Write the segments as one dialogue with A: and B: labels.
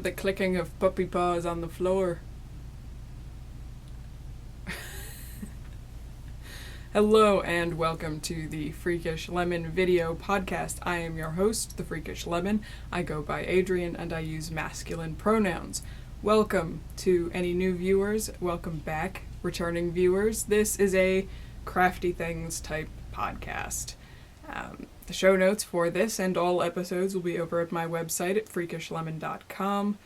A: The clicking of puppy paws on the floor. Hello and welcome to the Freakish Lemon video podcast. I am your host, the Freakish Lemon. I go by Adrian and I use masculine pronouns. Welcome to any new viewers. Welcome back, returning viewers. This is a crafty things type podcast. The show notes for this and all episodes will be over at my website at freakishlemon.com.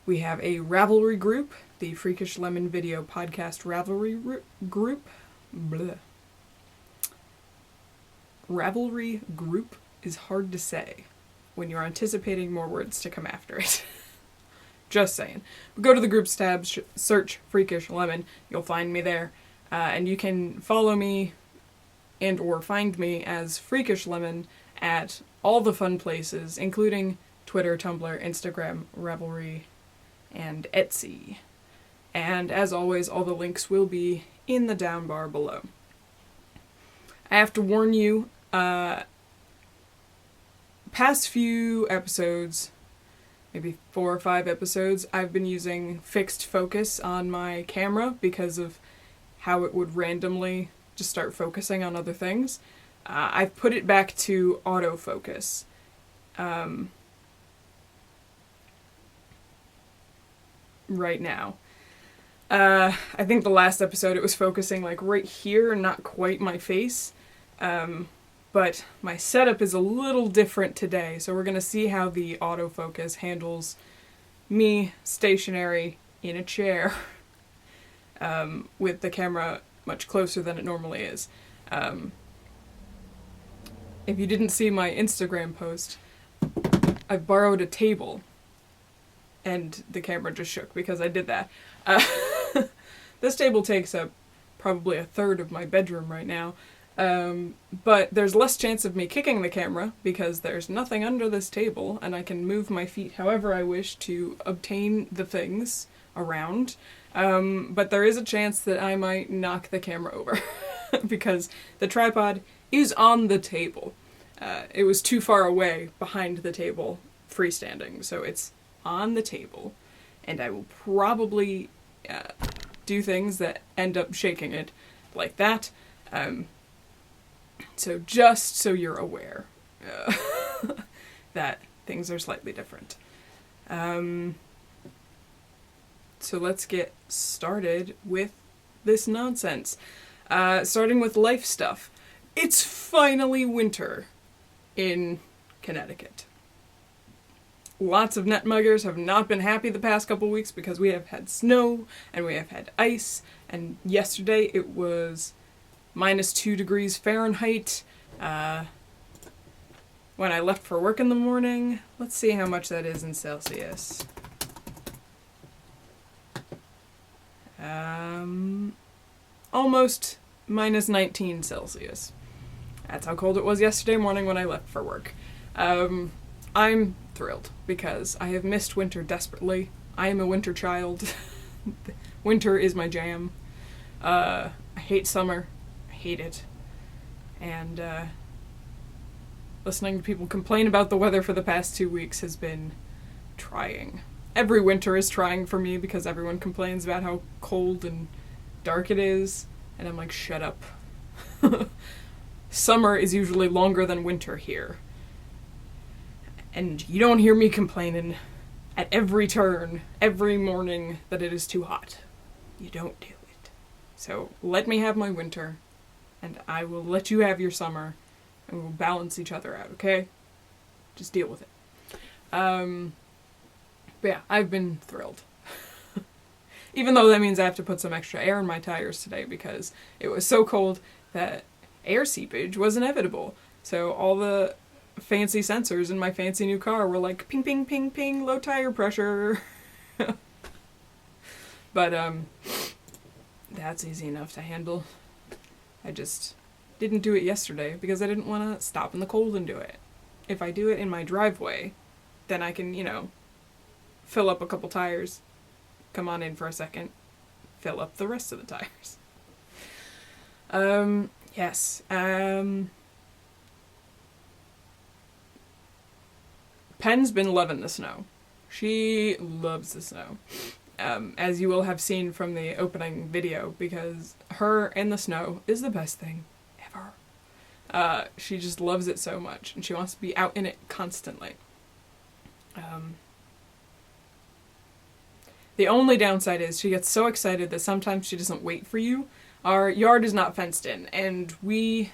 A: We have a Ravelry group, the Freakish Lemon Video Podcast Ravelry group. Blah. Ravelry group is hard to say when you're anticipating more words to come after it. Just saying. But go to the groups tab, search Freakish Lemon, you'll find me there. And you can follow me and or find me as Freakish Lemon at all the fun places, including Twitter, Tumblr, Instagram, Ravelry, and Etsy. And as always, all the links will be in the down bar below. I have to warn you, past few episodes, maybe 4 or 5 episodes, I've been using fixed focus on my camera because of how it would randomly just start focusing on other things. I've put it back to autofocus. Right now. I think the last episode it was focusing like right here, not quite my face. But my setup is a little different today, so we're gonna see how the autofocus handles me stationary in a chair with the camera much closer than it normally is. If you didn't see my Instagram post, I borrowed a table and the camera just shook because I did that. This table takes up probably a third of my bedroom right now, but there's less chance of me kicking the camera because there's nothing under this table and I can move my feet however I wish to obtain the things around. But there is a chance that I might knock the camera over because the tripod is on the table. It was too far away behind the table, freestanding, so it's on the table, and I will probably do things that end up shaking it like that. So just so you're aware that things are slightly different. So let's get started with this nonsense. Starting with life stuff. It's finally winter in Connecticut. Lots of netmuggers have not been happy the past couple weeks because we have had snow and we have had ice, and yesterday it was -2 degrees Fahrenheit. When I left for work in the morning, let's see how much that is in Celsius. Almost -19 Celsius. That's how cold it was yesterday morning when I left for work. I'm thrilled because I have missed winter desperately. I am a winter child. Winter is my jam. I hate summer. I hate it. And listening to people complain about the weather for the past 2 weeks has been trying. Every winter is trying for me because everyone complains about how cold and dark it is, and I'm like, shut up. Summer is usually longer than winter here. And you don't hear me complaining at every turn, every morning, that it is too hot. You don't do it. So let me have my winter, and I will let you have your summer, and we'll balance each other out, okay? Just deal with it. But yeah, I've been thrilled. Even though that means I have to put some extra air in my tires today because it was so cold that air seepage was inevitable. So all the fancy sensors in my fancy new car were like ping, ping, ping, ping, low tire pressure. But that's easy enough to handle. I just didn't do it yesterday because I didn't want to stop in the cold and do it. If I do it in my driveway, then I can, fill up a couple tires, come on in for a second, fill up the rest of the tires. Yes. Pen's been loving the snow. She loves the snow. As you will have seen from the opening video, because her and the snow is the best thing ever. She just loves it so much, and she wants to be out in it constantly. The only downside is she gets so excited that sometimes she doesn't wait for you. Our yard is not fenced in, and we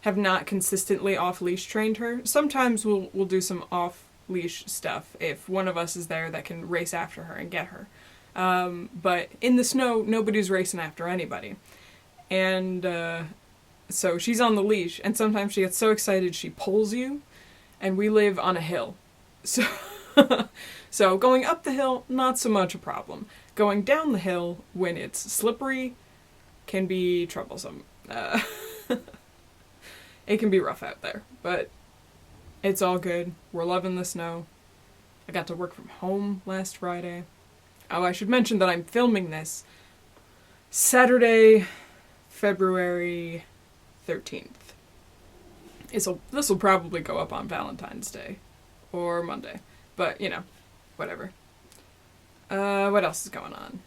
A: have not consistently off-leash trained her. Sometimes we'll do some off-leash stuff if one of us is there that can race after her and get her. But in the snow, nobody's racing after anybody. And so she's on the leash, and sometimes she gets so excited she pulls you, and we live on a hill. So, so going up the hill, not so much a problem. Going down the hill, when it's slippery, can be troublesome. It can be rough out there, but it's all good. We're loving the snow. I got to work from home last Friday. Oh, I should mention that I'm filming this Saturday, February 13th. This will probably go up on Valentine's Day or Monday, but whatever. What else is going on?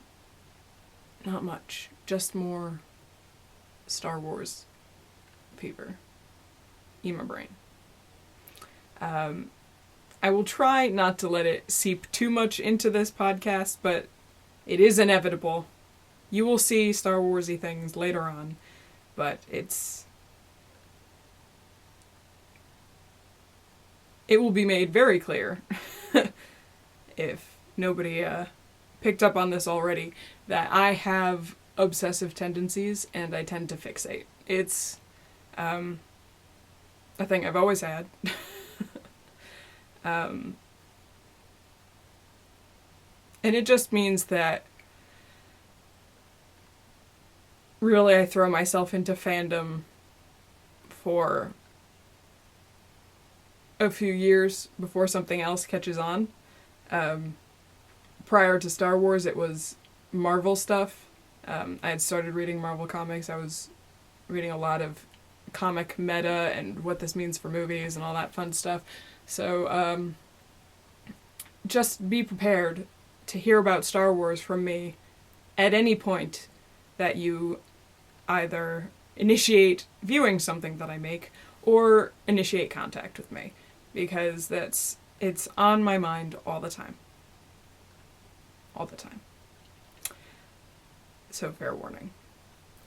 A: Not much. Just more Star Wars fever. In my brain. I will try not to let it seep too much into this podcast, but it is inevitable. You will see Star Wars-y things later on, but it will be made very clear, if nobody picked up on this already, that I have obsessive tendencies and I tend to fixate. It's a thing I've always had. And it just means that really I throw myself into fandom for a few years before something else catches on. Prior to Star Wars, it was Marvel stuff. I had started reading Marvel comics. I was reading a lot of comic meta and what this means for movies and all that fun stuff. So, just be prepared to hear about Star Wars from me at any point that you either initiate viewing something that I make or initiate contact with me, because it's on my mind all the time. All the time. So fair warning.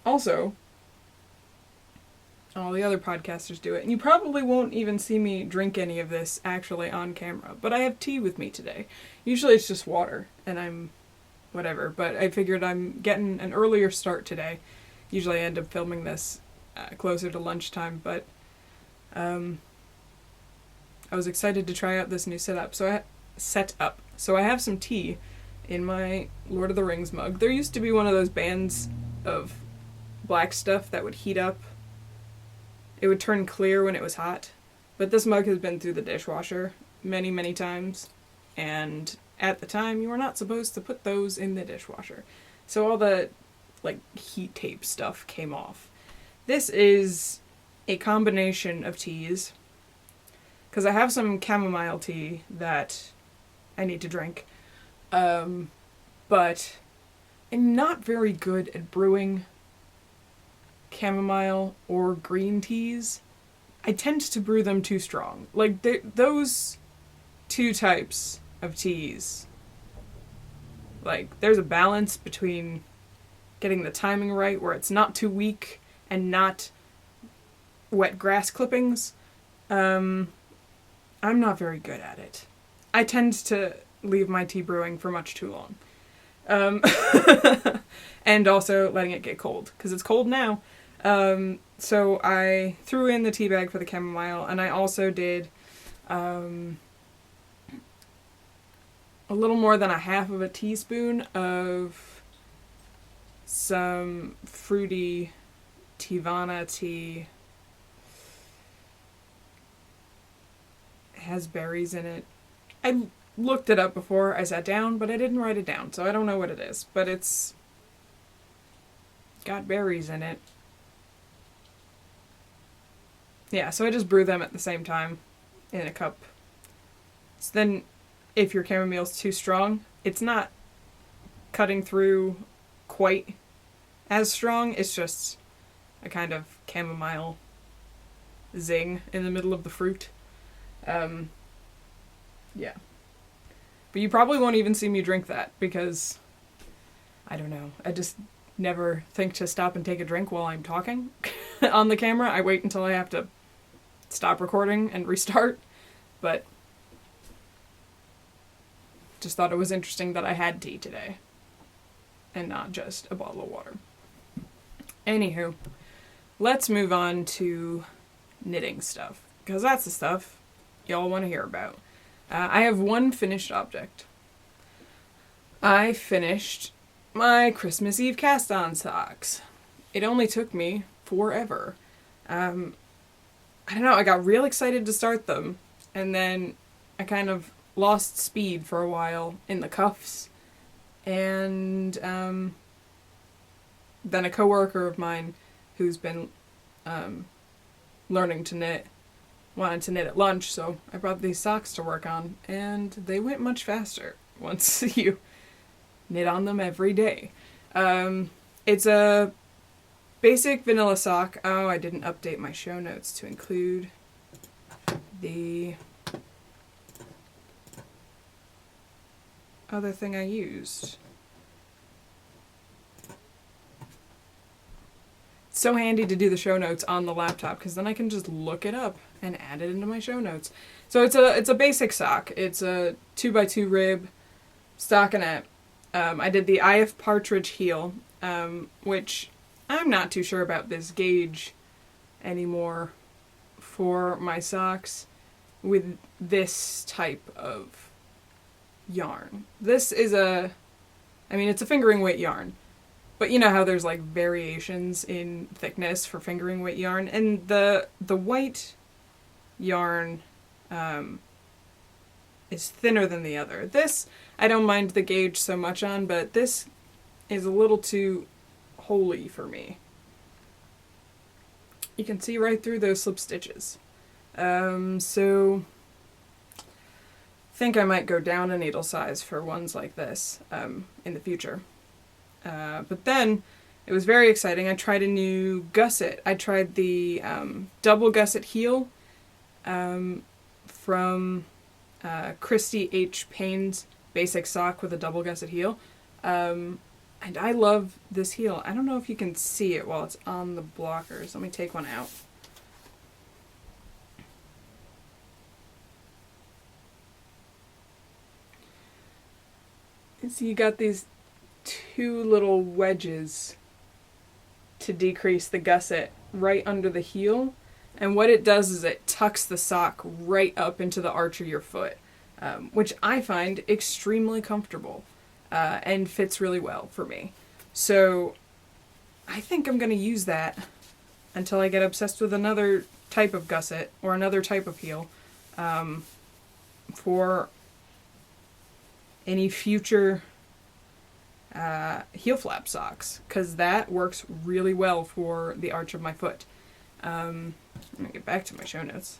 A: Also, all the other podcasters do it, and you probably won't even see me drink any of this actually on camera, but I have tea with me today. Usually it's just water, and I'm whatever, but I figured I'm getting an earlier start today. Usually I end up filming this closer to lunchtime, but I was excited to try out this new setup. So I have some tea in my Lord of the Rings mug. There used to be one of those bands of black stuff that would heat up. It would turn clear when it was hot. But this mug has been through the dishwasher many, many times. And at the time, you were not supposed to put those in the dishwasher. So all the, heat tape stuff came off. This is a combination of teas. Because I have some chamomile tea that I need to drink. But I'm not very good at brewing chamomile or green teas. I tend to brew them too strong. Those two types of teas, there's a balance between getting the timing right where it's not too weak and not wet grass clippings. I'm not very good at it. I tend to leave my tea brewing for much too long. Um, and also letting it get cold, because it's cold now. So I threw in the tea bag for the chamomile, and I also did a little more than a half of a teaspoon of some fruity Tivana tea. It has berries in it. I looked it up before I sat down, but I didn't write it down, so I don't know what it is. But it's got berries in it. Yeah, so I just brew them at the same time in a cup. So then, if your chamomile's too strong, it's not cutting through quite as strong. It's just a kind of chamomile zing in the middle of the fruit. Yeah. But you probably won't even see me drink that because, I don't know, I just never think to stop and take a drink while I'm talking on the camera. I wait until I have to stop recording and restart. But just thought it was interesting that I had tea today and not just a bottle of water. Anywho, let's move on to knitting stuff, because that's the stuff y'all want to hear about. I have one finished object. I finished my Christmas Eve cast-on socks. It only took me forever. I don't know, I got real excited to start them, and then I kind of lost speed for a while in the cuffs, and then a coworker of mine who's been learning to knit wanted to knit at lunch, so I brought these socks to work on, and they went much faster once you knit on them every day. It's a basic vanilla sock. Oh, I didn't update my show notes to include the other thing I used. It's so handy to do the show notes on the laptop, because then I can just look it up and add it into my show notes. So it's a basic sock. It's a 2x2 rib stockinette. I did the IF Partridge heel, which I'm not too sure about this gauge anymore for my socks with this type of yarn. This is it's a fingering weight yarn. But you know how there's like variations in thickness for fingering weight yarn, and the white yarn is thinner than the other. This I don't mind the gauge so much on, but this is a little too holy for me. You can see right through those slip stitches. So I think I might go down a needle size for ones like this in the future. But then it was very exciting. I tried a new gusset. I tried the double gusset heel from Christy H. Payne's basic sock with a double gusset heel. And I love this heel. I don't know if you can see it while it's on the blockers. Let me take one out. So you got these two little wedges to decrease the gusset right under the heel, and what it does is it tucks the sock right up into the arch of your foot, which I find extremely comfortable and fits really well for me. So I think I'm going to use that until I get obsessed with another type of gusset or another type of heel for any future heel flap socks, because that works really well for the arch of my foot. Let me get back to my show notes.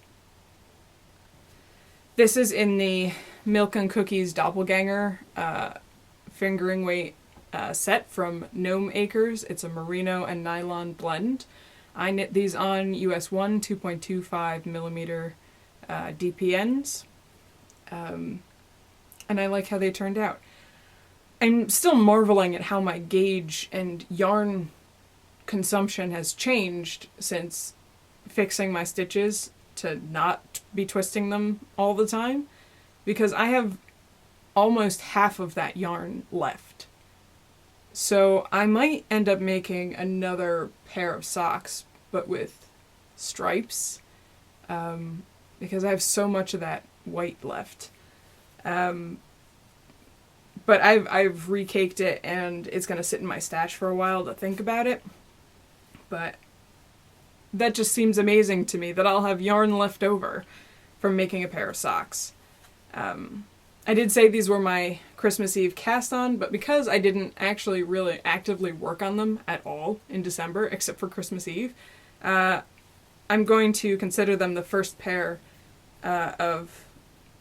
A: This is in the Milk and Cookies Doppelganger fingering weight set from Gnome Acres. It's a merino and nylon blend. I knit these on US 1 2.25 millimeter DPNs, and I like how they turned out. I'm still marveling at how my gauge and yarn consumption has changed since fixing my stitches to not be twisting them all the time, because I have almost half of that yarn left. So I might end up making another pair of socks, but with stripes, because I have so much of that white left. But I've recaked it, and it's going to sit in my stash for a while to think about it. But that just seems amazing to me that I'll have yarn left over from making a pair of socks. I did say these were my Christmas Eve cast on, but because I didn't actually really actively work on them at all in December, except for Christmas Eve, I'm going to consider them the first pair of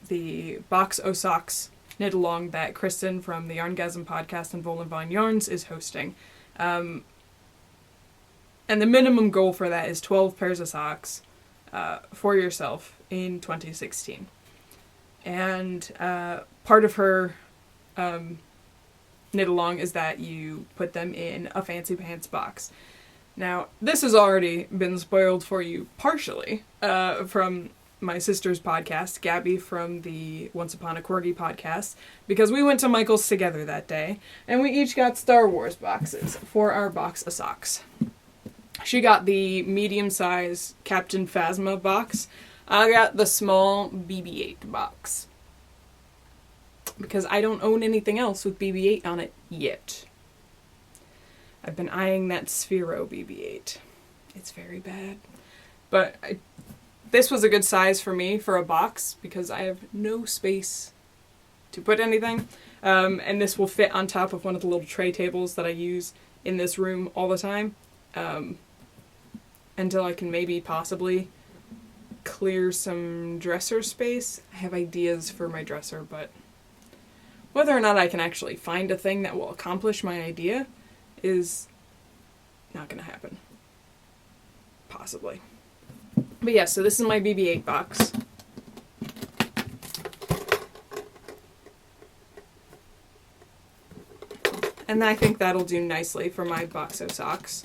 A: the Box O Socks knit along that Kristen from the Yarngasm podcast and Vol and Vine Yarns is hosting. And the minimum goal for that is 12 pairs of socks for yourself in 2016. And part of her knit along is that you put them in a fancy pants box. Now, this has already been spoiled for you partially from my sister's podcast, Gabby from the Once Upon a Corgi podcast, because we went to Michael's together that day, and we each got Star Wars boxes for our box of socks. She got the medium-size Captain Phasma box. I got the small BB-8 box, because I don't own anything else with BB-8 on it yet. I've been eyeing that Sphero BB-8. It's very bad. But this was a good size for me for a box, because I have no space to put anything. And this will fit on top of one of the little tray tables that I use in this room all the time. Until I can maybe possibly clear some dresser space. I have ideas for my dresser, but whether or not I can actually find a thing that will accomplish my idea is not going to happen. Possibly. But yeah, so this is my BB-8 box. And I think that'll do nicely for my box of socks.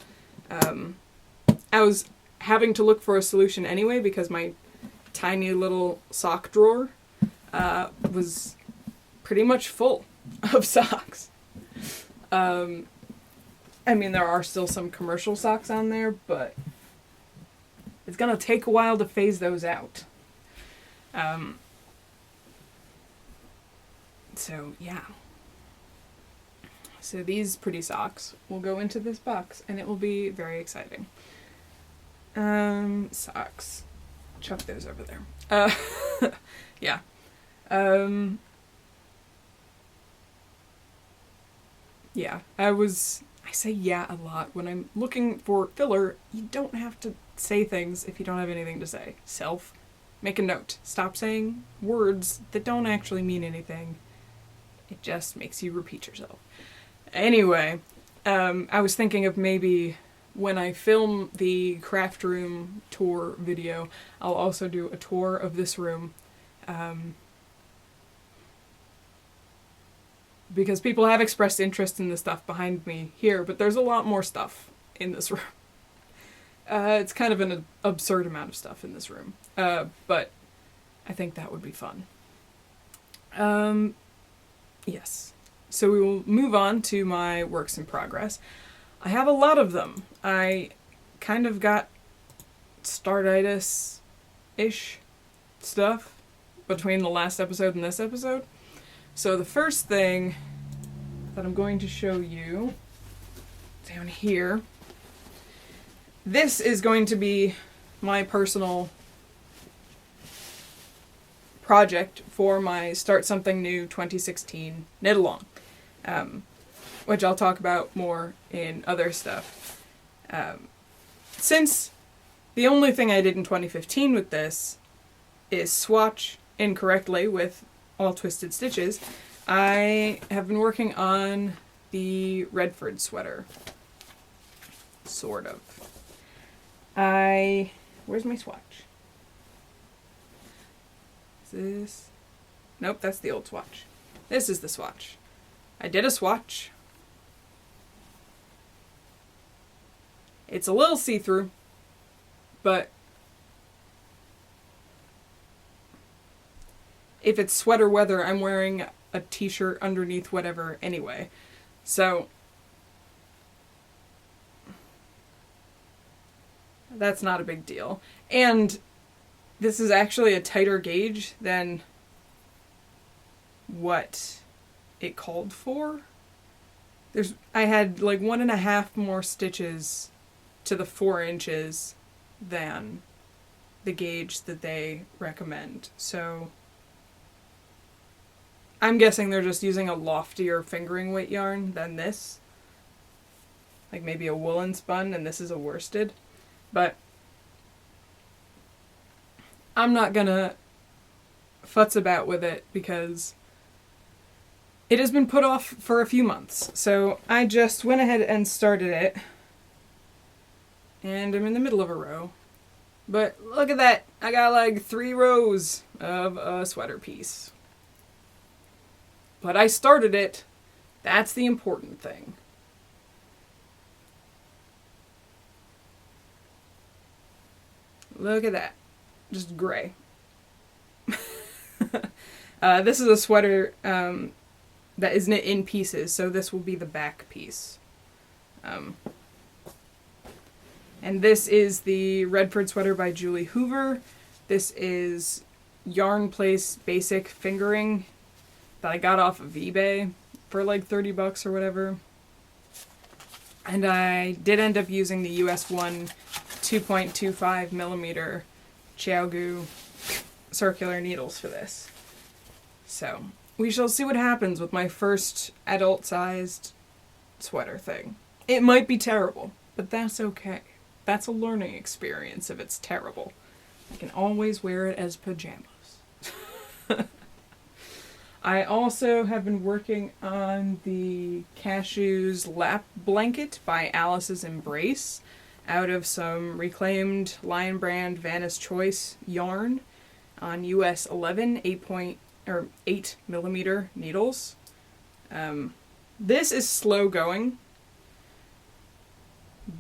A: I was having to look for a solution anyway because my tiny little sock drawer was pretty much full of socks. I mean, there are still some commercial socks on there, but it's gonna take a while to phase those out. So, yeah. So these pretty socks will go into this box, and it will be very exciting. Socks. Chuck those over there. Yeah. Yeah, I say yeah a lot. When I'm looking for filler, you don't have to say things if you don't have anything to say. Make a note. Stop saying words that don't actually mean anything. It just makes you repeat yourself. Anyway, I was thinking of maybe when I film the craft room tour video, I'll also do a tour of this room. Because people have expressed interest in the stuff behind me here, but there's a lot more stuff in this room. It's kind of an absurd amount of stuff in this room. But I think that would be fun. Yes. So we will move on to my works in progress. I have a lot of them. I kind of got Startitis-ish stuff between the last episode and this episode. So the first thing that I'm going to show you down here, this is going to be my personal project for my Start Something New 2016 knit along, which I'll talk about more in other stuff. Since the only thing I did in 2015 with this is swatch incorrectly with all twisted stitches, I have been working on the Redford sweater. Sort of. Where's my swatch? Is this? Nope, that's the old swatch. This is the swatch. I did a swatch. It's a little see-through, but if it's sweater weather, I'm wearing a t-shirt underneath whatever anyway. So That's not a big deal. And this is actually a tighter gauge than what it called for. I had like 1.5 more stitches to the 4 inches than the gauge that they recommend. So I'm guessing they're just using a loftier fingering weight yarn than this. Like maybe a woolen spun, and this is a worsted. But I'm not gonna futz about with it because it has been put off for a few months. So I just went ahead and started it. And I'm in the middle of a row. But look at that. I got like 3 rows of a sweater piece. But I started it. That's the important thing. Look at that. Just gray. This is a sweater that is knit in pieces, so this will be the back piece. And this is the Redford sweater by Julie Hoover. This is Yarn Place Basic Fingering that I got off of eBay for like $30 or whatever. And I did end up using the US 1 2.25 millimeter Chiaogu circular needles for this. So we shall see what happens with my first adult-sized sweater thing. It might be terrible, but that's okay. That's a learning experience if it's terrible. I can always wear it as pajamas. I also have been working on the Cashews Lap Blanket by Alice's Embrace out of some reclaimed Lion Brand Vanna's Choice yarn on US 11 8 millimeter needles. This is slow going,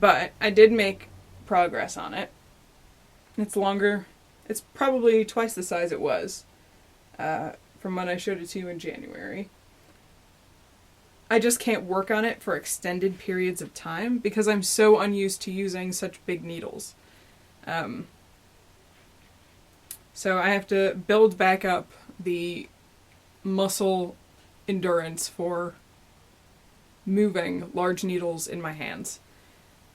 A: but I did make progress on it. It's longer. It's probably twice the size it was from when I showed it to you in January. I just can't work on it for extended periods of time because I'm so unused to using such big needles. So I have to build back up the muscle endurance for moving large needles in my hands.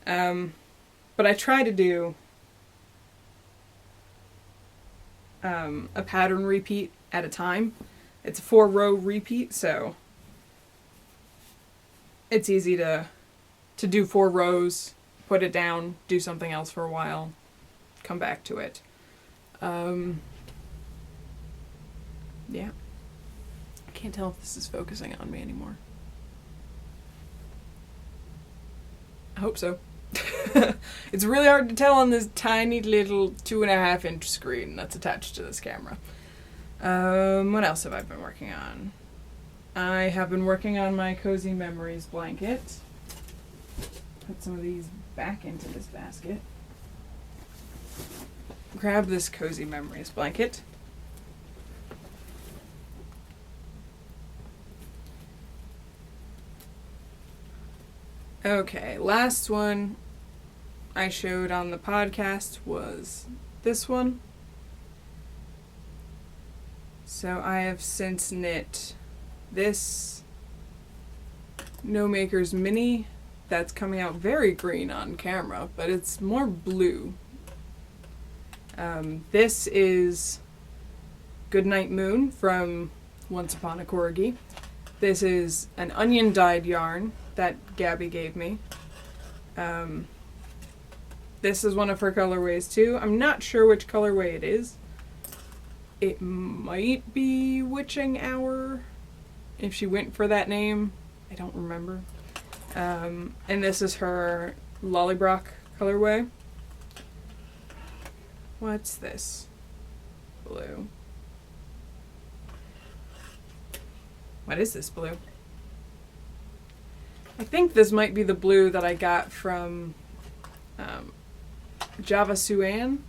A: But I try to do a pattern repeat at a time. It's a 4-row repeat, so it's easy to do 4 rows, put it down, do something else for a while, come back to it. Yeah. I can't tell if this is focusing on me anymore. I hope so. It's really hard to tell on this tiny little 2.5-inch screen that's attached to this camera. What else have I been working on? I have been working on my Cozy Memories blanket. Put some of these back into this basket. Grab this Cozy Memories blanket. Okay, last one I showed on the podcast was this one. So I have since knit this No Makers Mini that's coming out very green on camera, but it's more blue. This is Goodnight Moon from Once Upon a Corgi. This is an onion dyed yarn that Gabby gave me. This is one of her colorways too. I'm not sure which colorway it is. It might be Witching Hour, if she went for that name. I don't remember. And this is her Lollybrock colorway. What's this? Blue. What is this blue? I think this might be the blue that I got from Java Suan,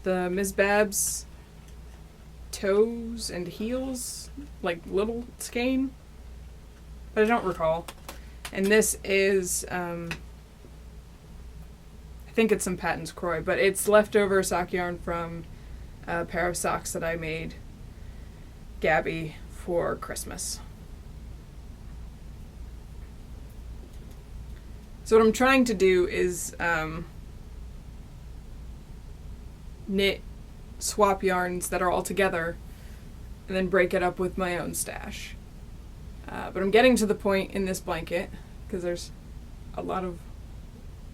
A: the Ms. Babs toes and heels, like little skein, but I don't recall. And this is, I think it's some Patton's Croy, but it's leftover sock yarn from a pair of socks that I made Gabby for Christmas. So what I'm trying to do is knit swap yarns that are all together and then break it up with my own stash. But I'm getting to the point in this blanket, because there's a lot of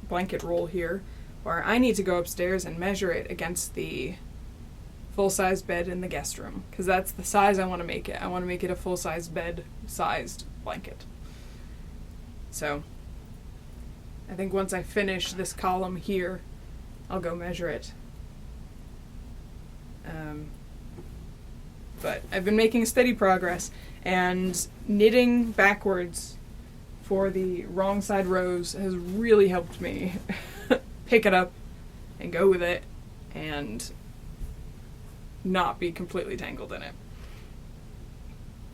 A: blanket roll here, where I need to go upstairs and measure it against the full-size bed in the guest room, because that's the size I want to make it. I want to make it a full-size bed-sized blanket. So I think once I finish this column here, I'll go measure it. But I've been making steady progress, and knitting backwards for the wrong side rows has really helped me pick it up and go with it and not be completely tangled in it.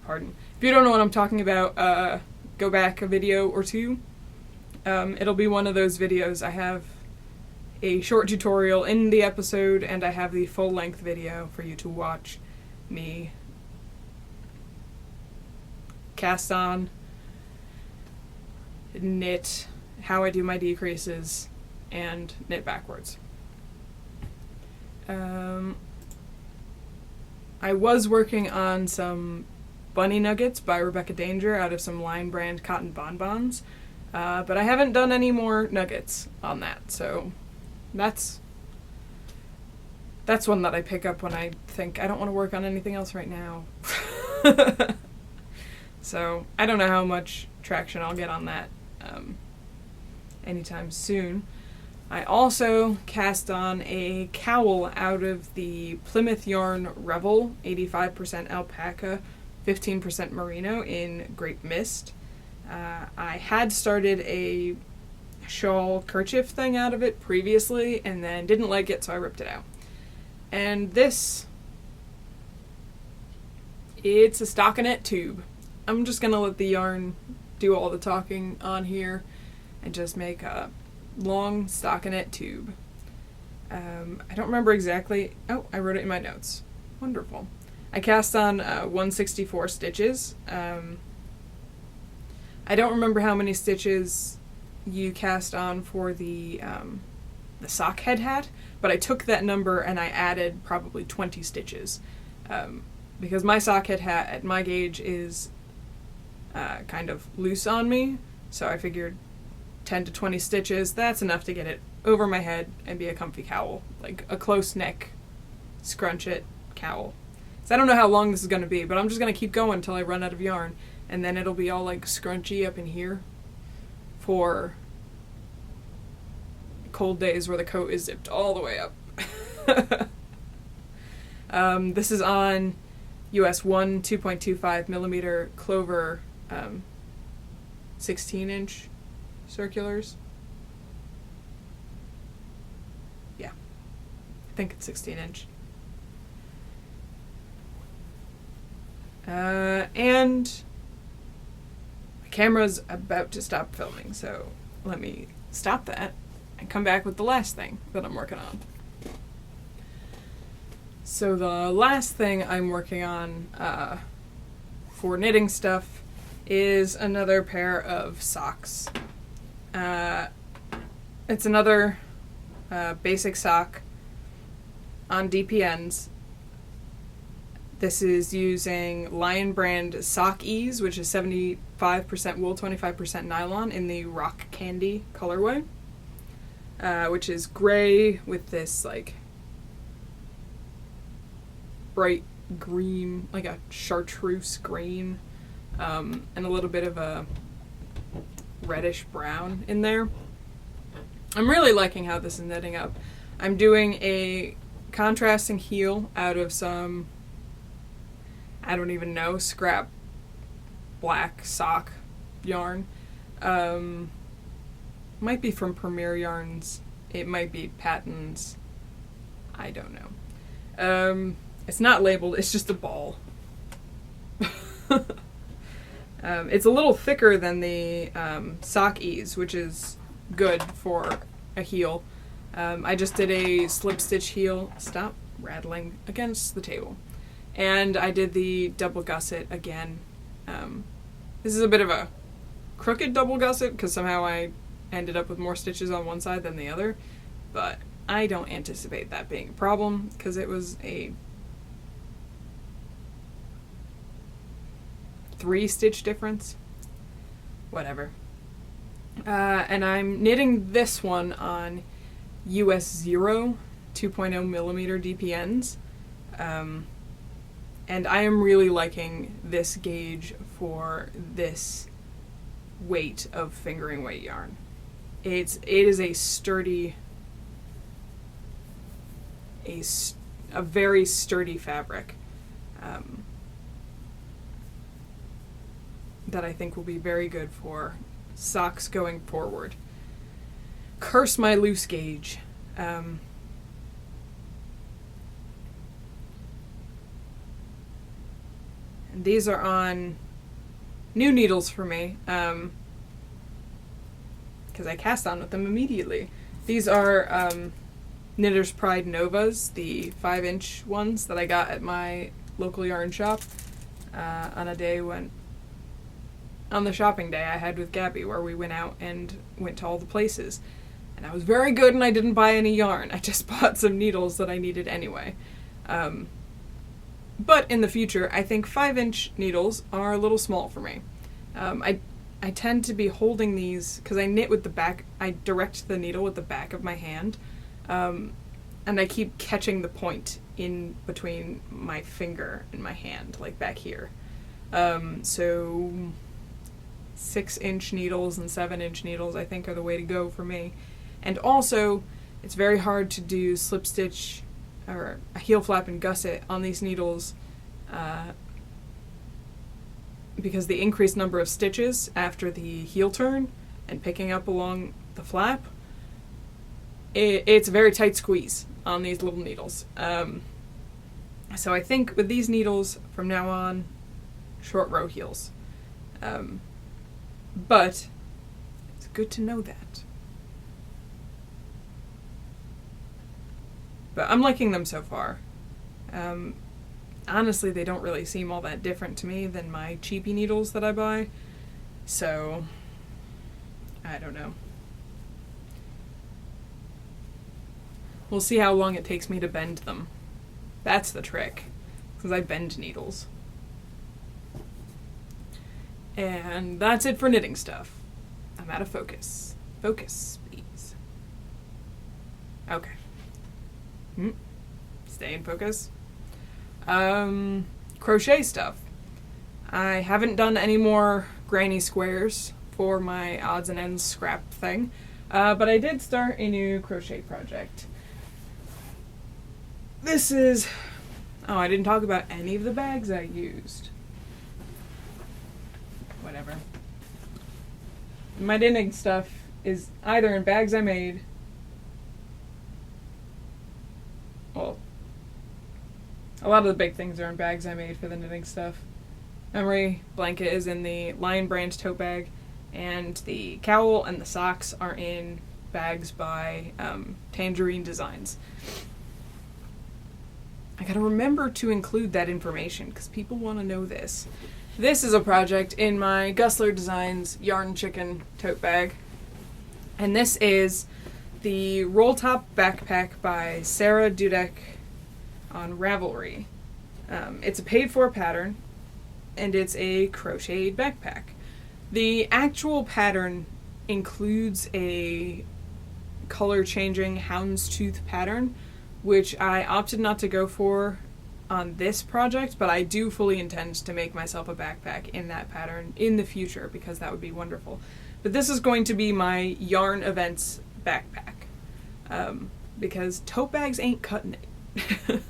A: Pardon. If you don't know what I'm talking about, go back a video or two. It'll be one of those videos. I have a short tutorial in the episode, and I have the full-length video for you to watch me cast on, knit, how I do my decreases, and knit backwards. I was working on some bunny nuggets by Rebecca Danger out of some Line brand cotton bonbons, but I haven't done any more nuggets on that, so that's one that I pick up when I think I don't want to work on anything else right now. So I don't know how much traction I'll get on that anytime soon. I also cast on a cowl out of the Plymouth Yarn Revel 85% alpaca, 15% merino in Grape Mist. I had started a shawl kerchief thing out of it previously and then didn't like it, so I ripped it out. And this, it's a stockinette tube. I'm just gonna let the yarn do all the talking on here and just make a long stockinette tube. I don't remember exactly. Oh, I wrote it in my notes. Wonderful. I cast on 164 stitches. I don't remember how many stitches you cast on for the sock head hat, but I took that number and I added probably 20 stitches, because my sock head hat at my gauge is kind of loose on me, so I figured 10 to 20 stitches, that's enough to get it over my head and be a comfy cowl, like a close neck, scrunch it cowl. So I don't know how long this is going to be, but I'm just going to keep going until I run out of yarn, and then it'll be all like scrunchy up in here for cold days where the coat is zipped all the way up. This is on US 1 2.25 millimeter clover 16-inch circulars. Yeah, I think it's 16-inch. And my camera's about to stop filming, so let me stop that and come back with the last thing that I'm working on. So the last thing I'm working on for knitting stuff is another pair of socks. It's another basic sock on DPNs. This is using Lion brand Sock Ease, which is 75% wool, 25% nylon in the Rock Candy colorway, which is gray with this like bright green, like a chartreuse green, and a little bit of a reddish brown in there. I'm really liking how this is knitting up. I'm doing a contrasting heel out of some, I don't even know, scrap black sock yarn. Might be from Premier Yarns. It might be Patton's. I don't know. It's not labeled, it's just a ball. It's a little thicker than the Sock Ease, which is good for a heel. I just did a slip stitch heel. Stop rattling against the table. And I did the double gusset again. This is a bit of a crooked double gusset because somehow I ended up with more stitches on one side than the other, but I don't anticipate that being a problem because it was a 3-stitch difference. Whatever. And I'm knitting this one on US 0 2.0 millimeter DPNs. And I am really liking this gauge for this weight of fingering weight yarn. It is a sturdy, a very sturdy fabric that I think will be very good for socks going forward. Curse my loose gauge. And these are on new needles for me, because I cast on with them immediately. These are Knitter's Pride Novas, the 5-inch ones that I got at my local yarn shop on a day on the shopping day I had with Gabby, where we went out and went to all the places. And I was very good and I didn't buy any yarn. I just bought some needles that I needed anyway. But in the future, I think 5-inch needles are a little small for me. I tend to be holding these, because I knit with the back, I direct the needle with the back of my hand, and I keep catching the point in between my finger and my hand, like back here. So 6-inch needles and 7-inch needles I think are the way to go for me. And also, it's very hard to do slip stitch or a heel flap and gusset on these needles because the increased number of stitches after the heel turn and picking up along the flap, it's a very tight squeeze on these little needles. So I think with these needles from now on, short row heels. But it's good to know that. But I'm liking them so far. Honestly, they don't really seem all that different to me than my cheapy needles that I buy. So, I don't know. We'll see how long it takes me to bend them. That's the trick, because I bend needles. And that's it for knitting stuff. I'm out of focus. Focus, please. Okay. Stay in focus. Crochet stuff. I haven't done any more granny squares for my odds and ends scrap thing, but I did start a new crochet project. This is... Oh, I didn't talk about any of the bags I used. Whatever. My knitting stuff is either in bags I made. Well, a lot of the big things are in bags I made for the knitting stuff. Memory blanket is in the Lion Brand tote bag, and the cowl and the socks are in bags by Tangerine Designs. I gotta remember to include that information because people want to know this. This is a project in my Gusler Designs Yarn Chicken tote bag, and this is the Roll Top Backpack by Sarah Dudek on Ravelry. It's a paid-for pattern, and it's a crocheted backpack. The actual pattern includes a color-changing houndstooth pattern, which I opted not to go for on this project, but I do fully intend to make myself a backpack in that pattern in the future, because that would be wonderful. But this is going to be my yarn events backpack, because tote bags ain't cutting it.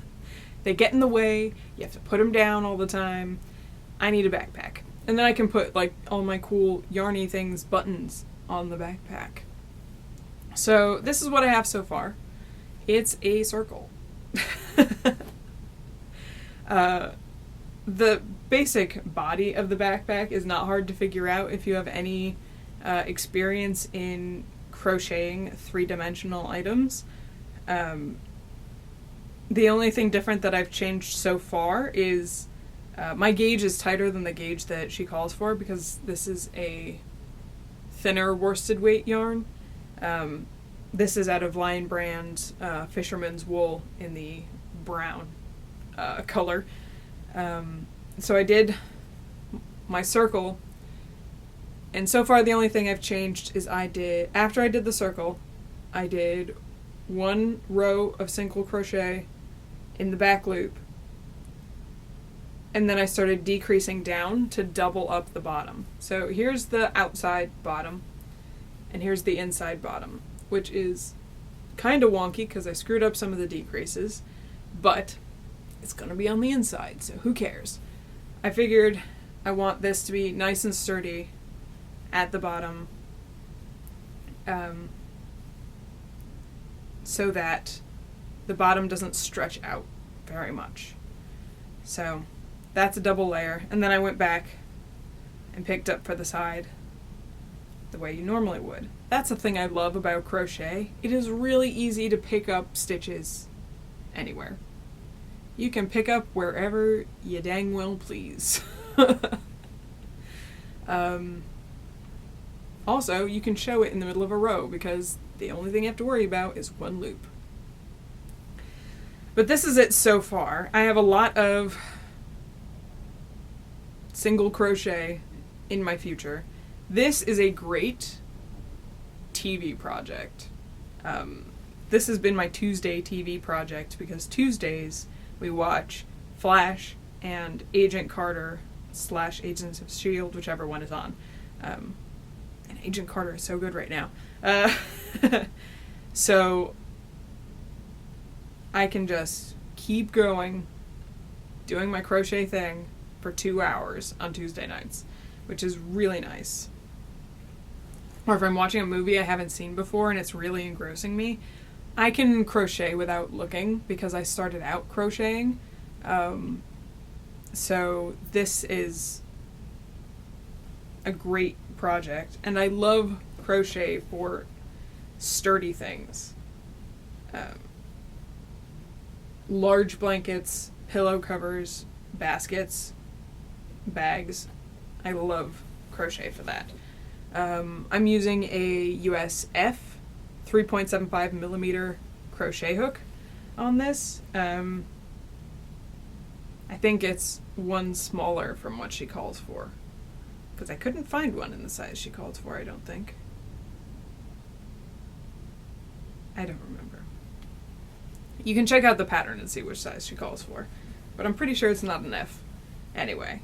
A: They get in the way, you have to put them down all the time. I need a backpack. And then I can put like all my cool yarny things, buttons, on the backpack. So this is what I have so far. It's a circle. The basic body of the backpack is not hard to figure out if you have any experience in crocheting 3-dimensional items. The only thing different that I've changed so far is my gauge is tighter than the gauge that she calls for because this is a thinner worsted weight yarn. This is out of Lion Brand Fisherman's Wool in the brown color. So I did my circle, and so far the only thing I've changed is after I did the circle, I did 1 row of single crochet in the back loop, and then I started decreasing down to double up the bottom. So here's the outside bottom, and here's the inside bottom, which is kind of wonky because I screwed up some of the decreases, but it's going to be on the inside, so who cares? I figured I want this to be nice and sturdy at the bottom, so that the bottom doesn't stretch out very much. So that's a double layer, and then I went back and picked up for the side the way you normally would. That's the thing I love about crochet. It is really easy to pick up stitches anywhere. You can pick up wherever you dang well please. Also, you can show it in the middle of a row because the only thing you have to worry about is 1 loop. But this is it so far. I have a lot of single crochet in my future. This is a great TV project. This has been my Tuesday TV project because Tuesdays we watch Flash and Agent Carter / Agents of S.H.I.E.L.D., whichever one is on. And Agent Carter is so good right now. So I can just keep going, doing my crochet thing for 2 hours on Tuesday nights, which is really nice. Or if I'm watching a movie I haven't seen before and it's really engrossing me, I can crochet without looking because I started out crocheting. So this is a great project, and I love crochet for sturdy things. Large blankets, pillow covers, baskets, bags. I love crochet for that. I'm using a USF 3.75 millimeter crochet hook on this. I think it's one smaller from what she calls for, because I couldn't find one in the size she called for, I don't think. I don't remember. You can check out the pattern and see which size she calls for, but I'm pretty sure it's not an F. Anyway,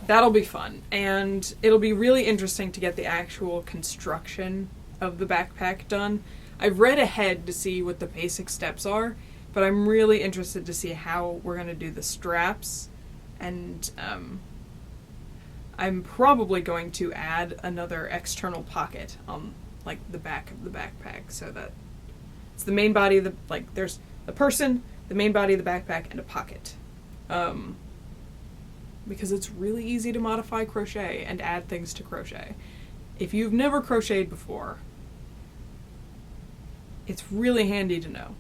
A: that'll be fun, and it'll be really interesting to get the actual construction of the backpack done. I've read ahead to see what the basic steps are, but I'm really interested to see how we're going to do the straps, and I'm probably going to add another external pocket on like the back of the backpack, so that it's the main body of the, like, there's the person, the main body of the backpack, and a pocket. Because it's really easy to modify crochet and add things to crochet. If you've never crocheted before, it's really handy to know.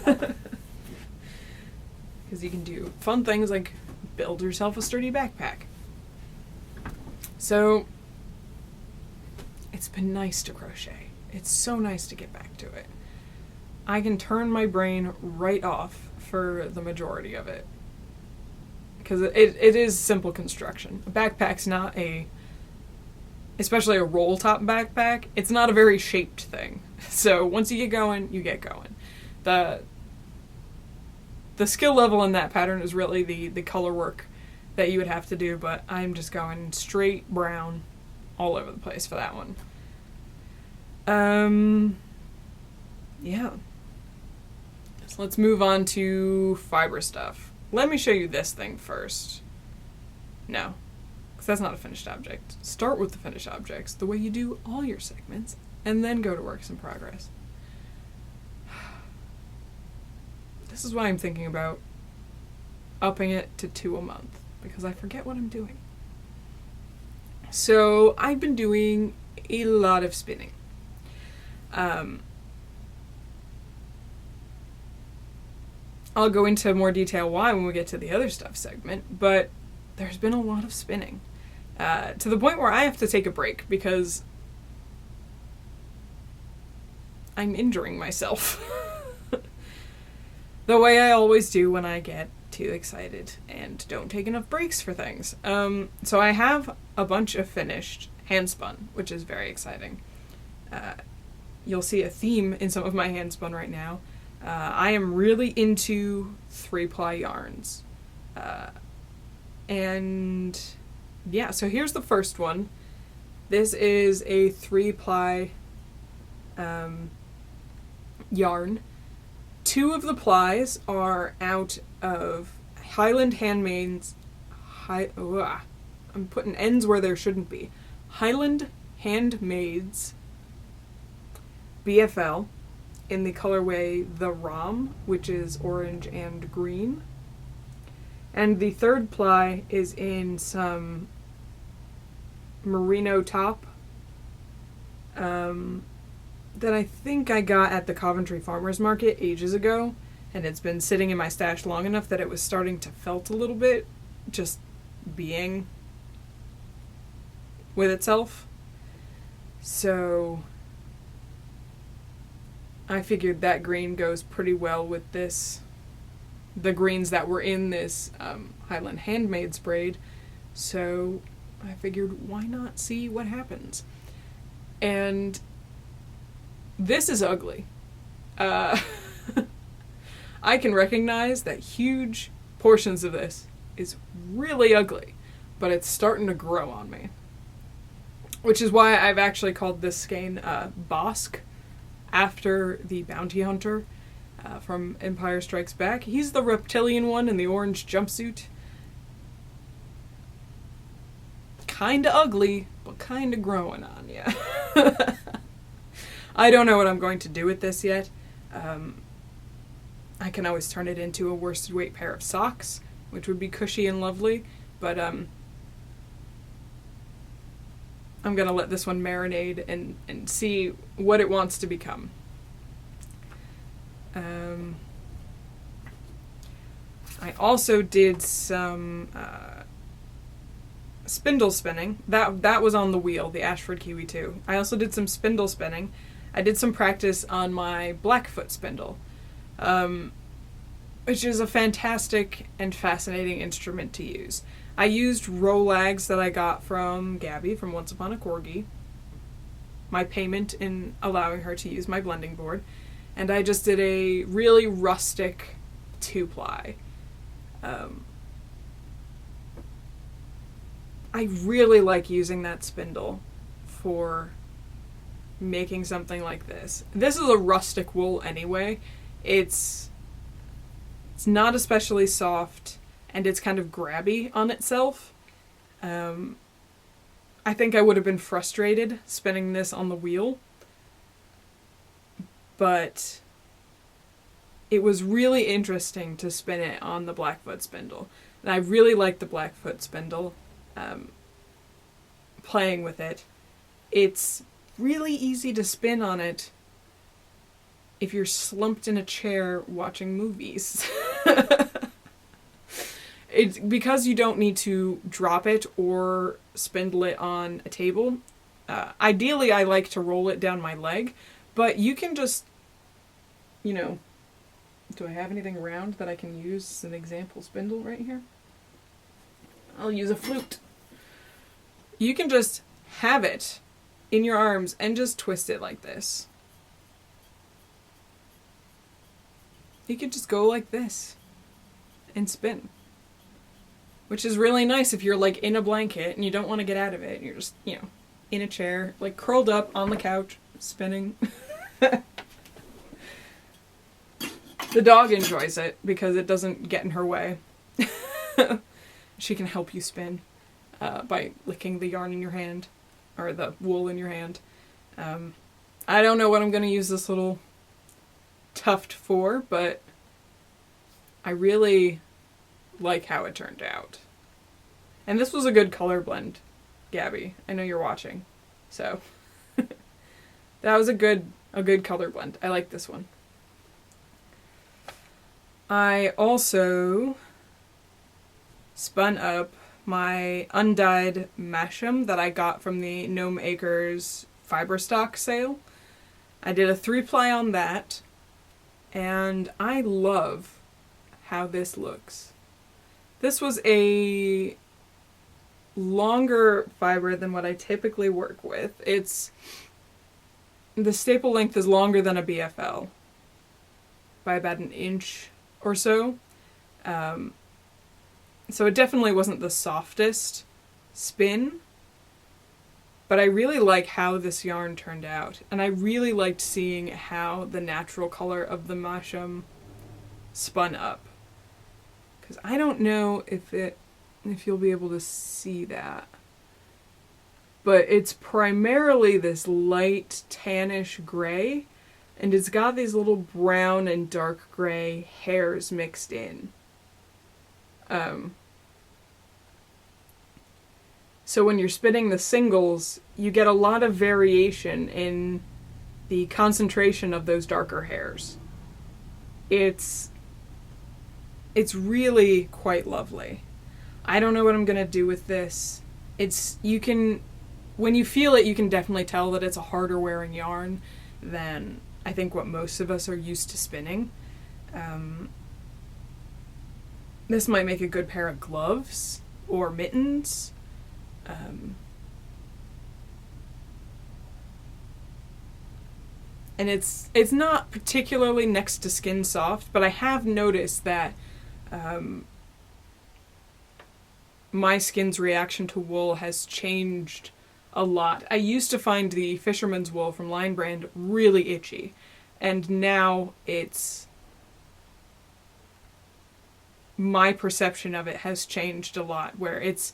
A: Because you can do fun things like build yourself a sturdy backpack. So, it's been nice to crochet. It's so nice to get back to it. I can turn my brain right off for the majority of it. Because it is simple construction. A backpack's not especially a roll top backpack, it's not a very shaped thing. So once you get going, you get going. The skill level in that pattern is really the color work that you would have to do, but I'm just going straight brown all over the place for that one. Yeah. So let's move on to fiber stuff. Let me show you this thing first. No, because that's not a finished object. Start with the finished objects, the way you do all your segments, and then go to works in progress. This is why I'm thinking about upping it to 2 a month, because I forget what I'm doing. So I've been doing a lot of spinning. I'll go into more detail why when we get to the other stuff segment, but there's been a lot of spinning. To the point where I have to take a break because I'm injuring myself. The way I always do when I get too excited and don't take enough breaks for things. So I have a bunch of finished handspun, which is very exciting. You'll see a theme in some of my handspun right now. I am really into 3-ply yarns. And yeah, so here's the first one. This is a 3-ply yarn. 2 of the plies are out of Highland Handmaids. I'm putting ends where there shouldn't be. Highland Handmaids BFL in the colorway The Rom, which is orange and green. And the 3rd ply is in some merino top that I think I got at the Coventry Farmers Market ages ago, and it's been sitting in my stash long enough that it was starting to felt a little bit, just being with itself. So I figured that green goes pretty well with this, the greens that were in this Highland Handmaids braid, so I figured why not see what happens. And this is ugly. I can recognize that huge portions of this is really ugly, but it's starting to grow on me. Which is why I've actually called this skein Bosk, after the bounty hunter from Empire Strikes Back. He's the reptilian one in the orange jumpsuit. Kinda ugly, but kinda growing on ya. I don't know what I'm going to do with this yet. I can always turn it into a worsted weight pair of socks, which would be cushy and lovely, but I'm gonna let this one marinate and see what it wants to become. I also did some spindle spinning. That was on the wheel, the Ashford Kiwi 2. I also did some spindle spinning. I did some practice on my Blackfoot spindle, which is a fantastic and fascinating instrument to use. I used Rolags that I got from Gabby from Once Upon a Corgi, my payment in allowing her to use my blending board, and I just did a really rustic 2-ply. I really like using that spindle for making something like this. This is a rustic wool anyway. It's not especially soft, and it's kind of grabby on itself. I think I would have been frustrated spinning this on the wheel, but it was really interesting to spin it on the Blackfoot spindle. And I really like the Blackfoot spindle, playing with it. It's really easy to spin on it if you're slumped in a chair watching movies. It's because you don't need to drop it or spindle it on a table. Ideally, I like to roll it down my leg, but you can just, do I have anything around that I can use as an example spindle right here? I'll use a flute. You can just have it in your arms and just twist it like this. You could just go like this and spin. Which is really nice if you're like in a blanket and you don't want to get out of it. And you're just, in a chair, like curled up on the couch, spinning. The dog enjoys it because it doesn't get in her way. She can help you spin by licking the yarn in your hand, or the wool in your hand. I don't know what I'm going to use this little tuft for, but I really like how it turned out. And this was a good color blend, Gabby. I know you're watching. So that was a good color blend. I like this one. I also spun up my undyed Masham that I got from the Gnome Acres fiber stock sale. I did a 3-ply on that, and I love how this looks. This was a longer fiber than what I typically work with. The staple length is longer than a BFL by about an inch or so. So it definitely wasn't the softest spin, but I really like how this yarn turned out. And I really liked seeing how the natural color of the Masham spun up. Because I don't know if you'll be able to see that. But it's primarily this light tannish gray, and it's got these little brown and dark gray hairs mixed in. So when you're spinning the singles, you get a lot of variation in the concentration of those darker hairs. It's really quite lovely. I don't know what I'm gonna do with this. When you feel it, you can definitely tell that it's a harder wearing yarn than I think what most of us are used to spinning. This might make a good pair of gloves or mittens. And it's not particularly next to skin soft, but I have noticed that my skin's reaction to wool has changed a lot. I used to find the Fisherman's Wool from Line Brand really itchy, and now my perception of it has changed a lot, where it's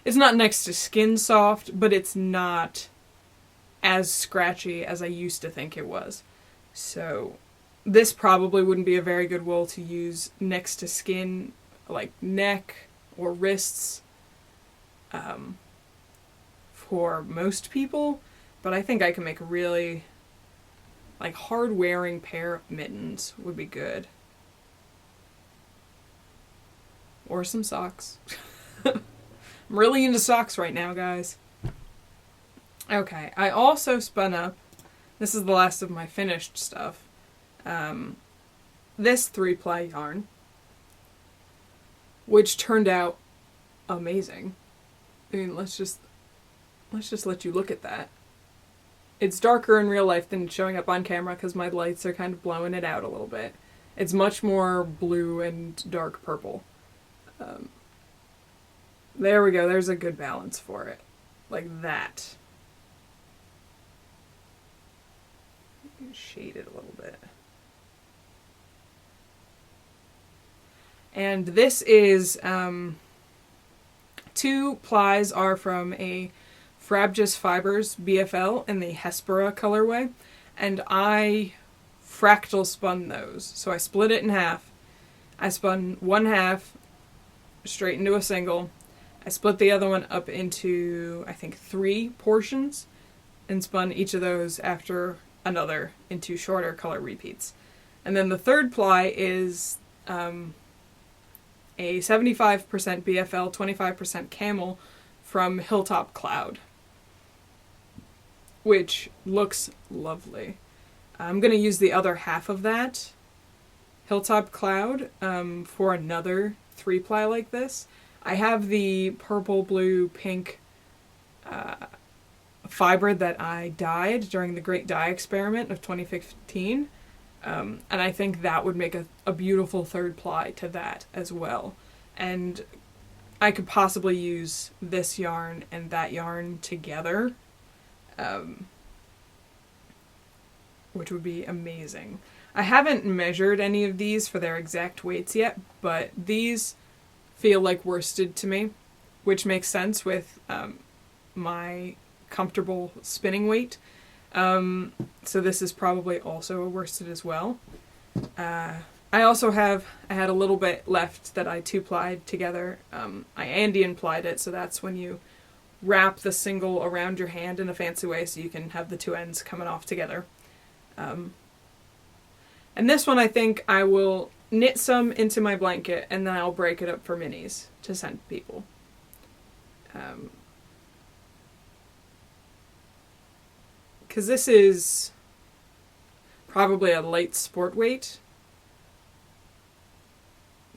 A: not next to skin soft, but it's not as scratchy as I used to think it was. So this probably wouldn't be a very good wool to use next to skin, like neck or wrists, for most people, but I think I can make a really hard-wearing pair of mittens would be good. Or some socks. I'm really into socks right now, guys. Okay, I also spun up, this is the last of my finished stuff, this 3-ply yarn, which turned out amazing. I mean, let's just let you look at that. It's darker in real life than showing up on camera because my lights are kind of blowing it out a little bit. It's much more blue and dark purple. There we go, there's a good balance for it. Like that. Shade it a little bit. And this is, 2 plies are from a Frabjous Fibers BFL in the Hespera colorway, and I fractal spun those. So I split it in half. I spun one half straight into a single. I split the other one up into, I think, 3 portions, and spun each of those after another into shorter color repeats. And then the 3rd ply is a 75% BFL, 25% camel from Hilltop Cloud, which looks lovely. I'm going to use the other half of that Hilltop Cloud for another 3-ply like this. I have the purple, blue, pink fiber that I dyed during the Great Dye Experiment of 2015, and I think that would make a beautiful 3rd ply to that as well. And I could possibly use this yarn and that yarn together, which would be amazing. I haven't measured any of these for their exact weights yet, but these feel like worsted to me, which makes sense with my comfortable spinning weight. So this is probably also a worsted as well. I had a little bit left that I 2-plied together. I Andean plied it, so that's when you wrap the single around your hand in a fancy way so you can have the 2 ends coming off together. And this one I think I will knit some into my blanket, and then I'll break it up for minis to send people. Because this is probably a light sport weight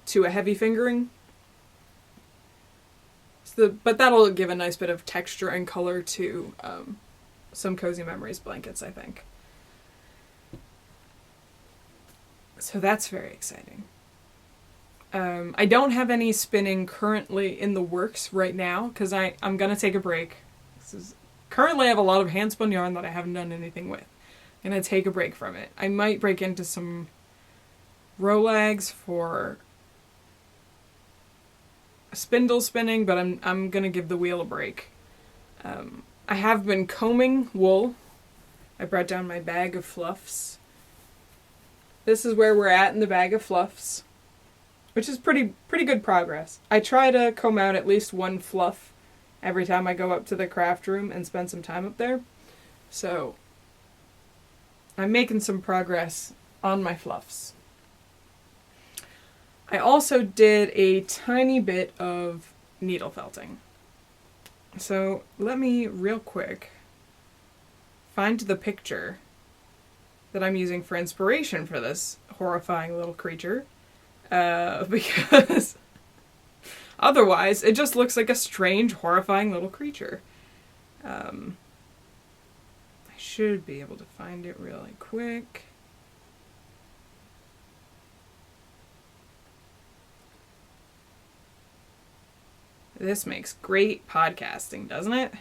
A: to a heavy fingering. But that'll give a nice bit of texture and color to some Cozy Memories blankets, I think. So that's very exciting. I don't have any spinning currently in the works right now because I'm going to take a break. Currently I have a lot of hand spun yarn that I haven't done anything with. I'm going to take a break from it. I might break into some Rolags for spindle spinning, but I'm going to give the wheel a break. I have been combing wool. I brought down my bag of fluffs. This is where we're at in the bag of fluffs, which is pretty good progress. I try to comb out at least one fluff every time I go up to the craft room and spend some time up there. So I'm making some progress on my fluffs. I also did a tiny bit of needle felting. So let me real quick find the picture that I'm using for inspiration for this horrifying little creature. Because otherwise it just looks like a strange, horrifying little creature. I should be able to find it really quick. This makes great podcasting, doesn't it?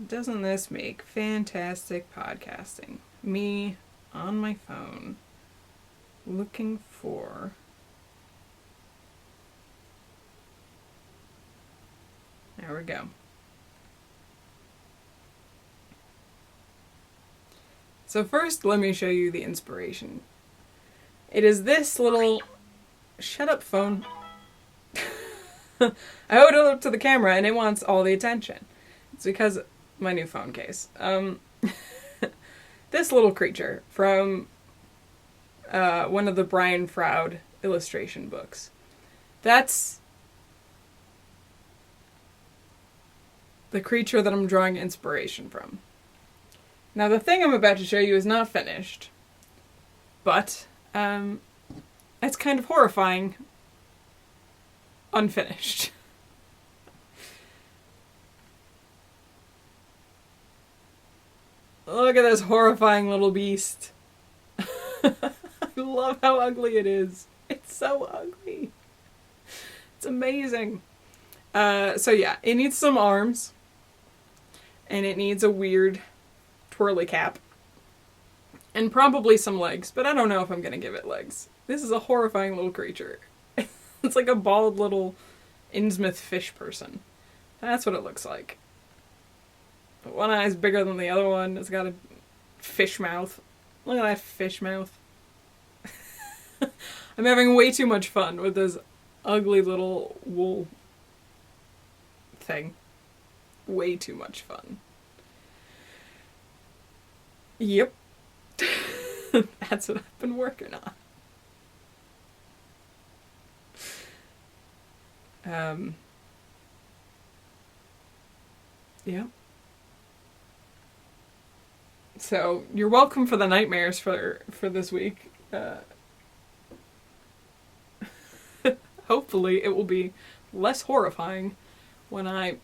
A: Doesn't this make fantastic podcasting? Me on my phone looking for... There we go. So first, let me show you the inspiration. It is this little... Shut up, phone. I hold it up to the camera and it wants all the attention. It's because of my new phone case. This little creature from one of the Brian Froud illustration books. That's the creature that I'm drawing inspiration from. Now the thing I'm about to show you is not finished, but it's kind of horrifying unfinished. Look at this horrifying little beast. I love how ugly it is. It's so ugly. It's amazing. So yeah, it needs some arms. And it needs a weird twirly cap. And probably some legs, but I don't know if I'm gonna give it legs. This is a horrifying little creature. It's like a bald little Innsmouth fish person. That's what it looks like. One eye's bigger than the other one. It's got a fish mouth. Look at that fish mouth. I'm having way too much fun with this ugly little wool thing. Way too much fun. Yep. That's what I've been working on. Yeah. So, you're welcome for the nightmares for this week. Hopefully it will be less horrifying when I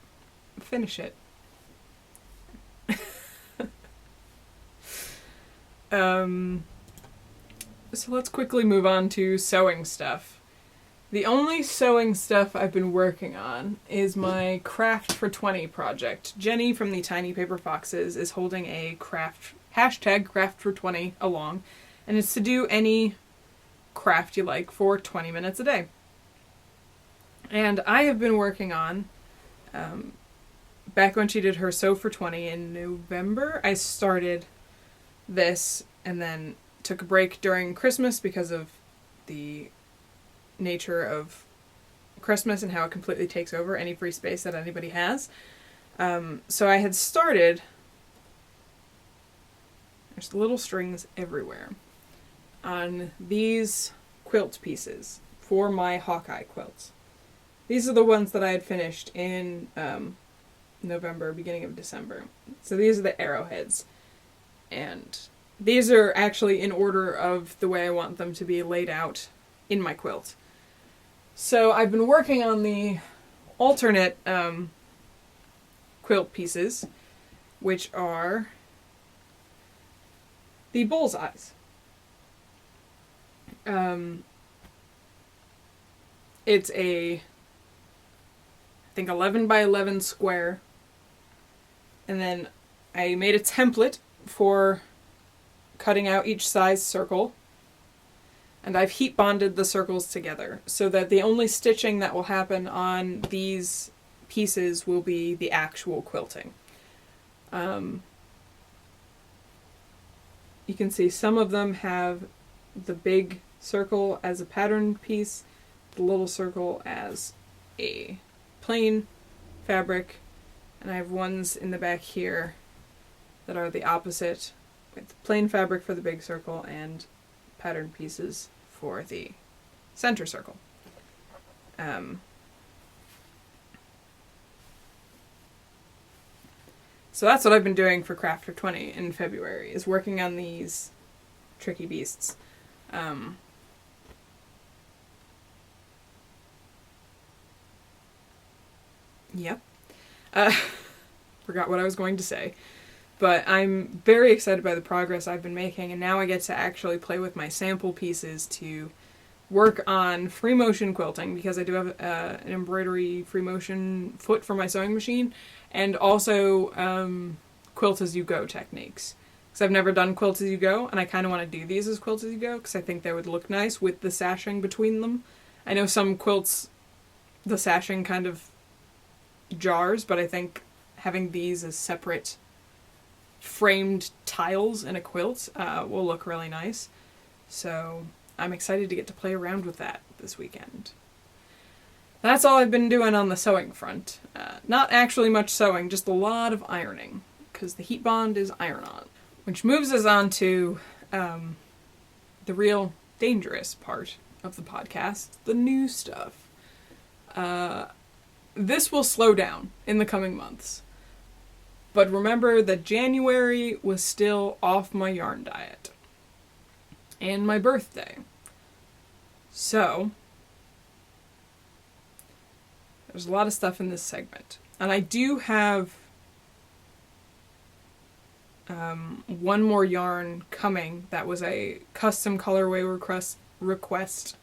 A: finish it. So let's quickly move on to sewing stuff. The only sewing stuff I've been working on is my Craft for 20 project. Jenny from the Tiny Paper Foxes is holding a hashtag Craft for 20 along, and it's to do any craft you like for 20 minutes a day. And I have been working on, back when she did her Sew for 20 in November, I started this and then took a break during Christmas because of the nature of Christmas and how it completely takes over any free space that anybody has. So I had started... There's little strings everywhere. on these quilt pieces for my Hawkeye quilts. These are the ones that I had finished in November, beginning of December. So these are the arrowheads. And these are actually in order of the way I want them to be laid out in my quilt. So I've been working on the alternate quilt pieces, which are the bullseyes. It's a, I think, 11 by 11 square. And then I made a template for cutting out each size circle. And I've heat bonded the circles together so that the only stitching that will happen on these pieces will be the actual quilting. You can see some of them have the big circle as a pattern piece, the little circle as a plain fabric, and I have ones in the back here that are the opposite, with plain fabric for the big circle and pattern pieces for the center circle. So that's what I've been doing for Crafter 20 in February, is working on these tricky beasts. Yep. Forgot what I was going to say. But I'm very excited by the progress I've been making, and now I get to actually play with my sample pieces to work on free motion quilting, because I do have an embroidery free motion foot for my sewing machine, and also quilt as you go techniques. Because I've never done quilt as you go, and I kind of want to do these as quilt as you go, because I think they would look nice with the sashing between them. I know some quilts, the sashing kind of jars, but I think having these as separate framed tiles in a quilt will look really nice. So I'm excited to get to play around with that this weekend. That's all I've been doing on the sewing front. Not actually much sewing, just a lot of ironing, because the heat bond is iron-on. Which moves us on to the real dangerous part of the podcast, the new stuff. This will slow down in the coming months. But remember that January was still off my yarn diet. And my birthday. So, there's a lot of stuff in this segment. And I do have one more yarn coming that was a custom colorway request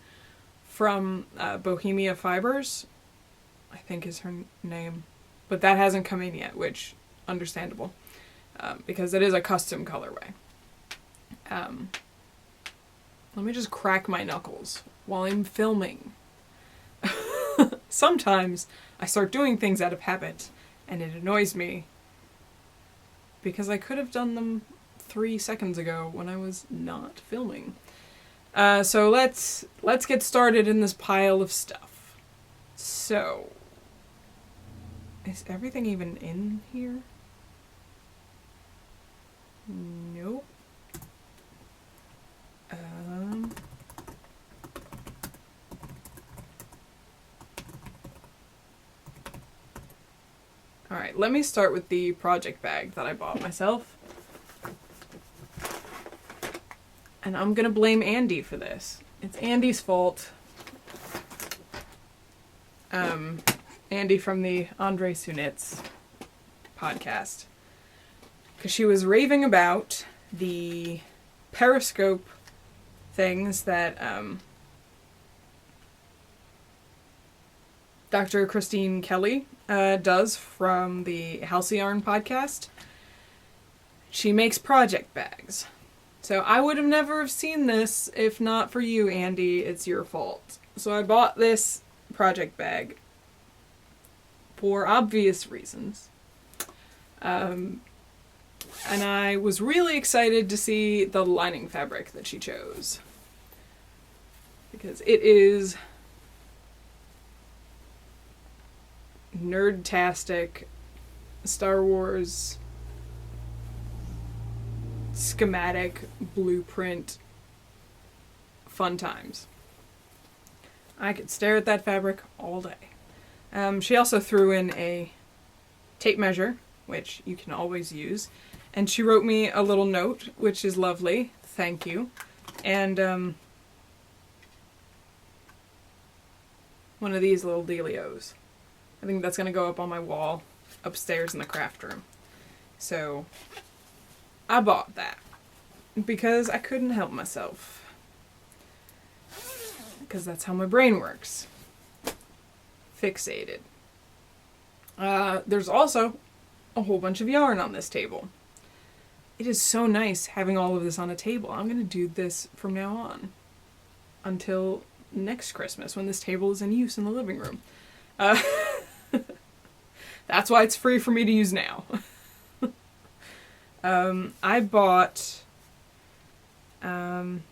A: from Bohemia Fibers, I think is her name. But that hasn't come in yet, which, understandable, because it is a custom colorway. Let me just crack my knuckles while I'm filming. Sometimes I start doing things out of habit, and it annoys me, because I could have done them 3 seconds ago when I was not filming. So let's get started in this pile of stuff. So, is everything even in here? Nope. Alright, let me start with the project bag that I bought myself. And I'm gonna blame Andy for this. It's Andy's fault. Andy from the Andre Sunitz podcast. Because she was raving about the Periscope things that Dr. Christine Kelly does from the Halcyon podcast. She makes project bags. So I would have never have seen this if not for you, Andy. It's your fault. So I bought this project bag for obvious reasons. And I was really excited to see the lining fabric that she chose. Because it is nerd-tastic Star Wars schematic blueprint fun times. I could stare at that fabric all day. She also threw in a tape measure, which you can always use, and she wrote me a little note, which is lovely. Thank you. And one of these little dealios. I think that's going to go up on my wall upstairs in the craft room. So I bought that because I couldn't help myself. Because that's how my brain works. Fixated. There's also a whole bunch of yarn on this table. It is so nice having all of this on a table. I'm going to do this from now on until next Christmas when this table is in use in the living room. That's why it's free for me to use now. I bought some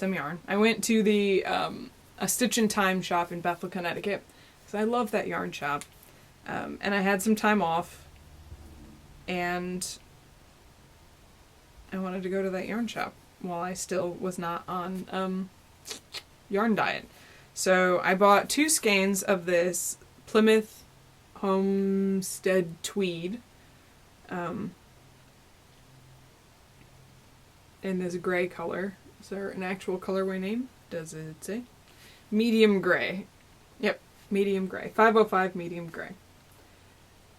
A: yarn. I went to the a Stitch in Time shop in Bethel, Connecticut, because I love that yarn shop. And I had some time off, and I wanted to go to that yarn shop while I still was not on yarn diet. So I bought 2 skeins of this Plymouth Homestead tweed in this gray color. Is there an actual colorway name? Does it say? Medium gray. Yep, medium gray. 505 medium gray.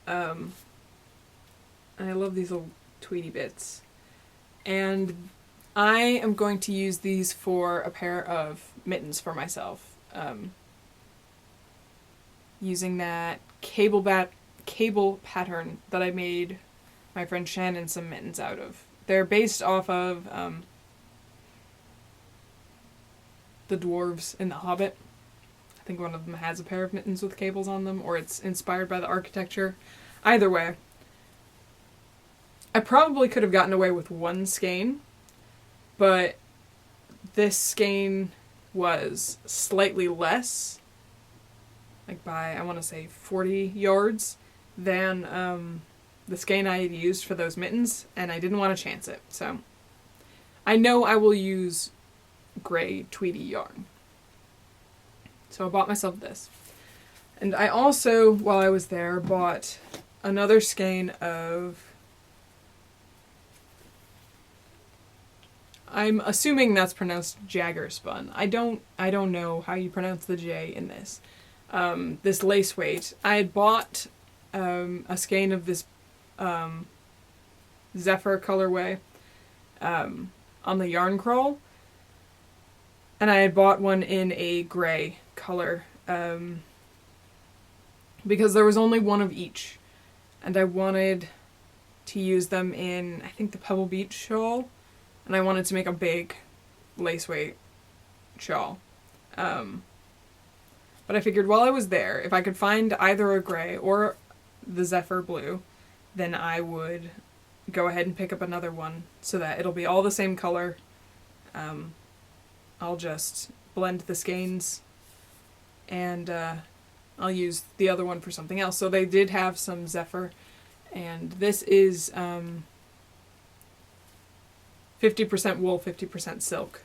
A: And I love these little tweedy bits. And I am going to use these for a pair of mittens for myself. Using that cable pattern that I made my friend Shannon some mittens out of. They're based off of the dwarves in The Hobbit. I think one of them has a pair of mittens with cables on them, or it's inspired by the architecture. Either way, I probably could have gotten away with 1 skein, but this skein was slightly less, like by, I want to say, 40 yards, than the skein I had used for those mittens, and I didn't want to chance it. So I know I will use gray tweedy yarn. So I bought myself this. And I also, while I was there, bought another skein of, I'm assuming that's pronounced Jagger spun. I don't know how you pronounce the J in this. This lace weight. I had bought a skein of this Zephyr colorway on the yarn crawl, and I had bought one in a gray color because there was only one of each, and I wanted to use them in, I think, the Pebble Beach shawl, and I wanted to make a big lace weight shawl. But I figured while I was there, if I could find either a gray or the Zephyr blue, then I would go ahead and pick up another one so that it'll be all the same color. I'll just blend the skeins and I'll use the other one for something else. So they did have some Zephyr, and this is 50% wool, 50% silk.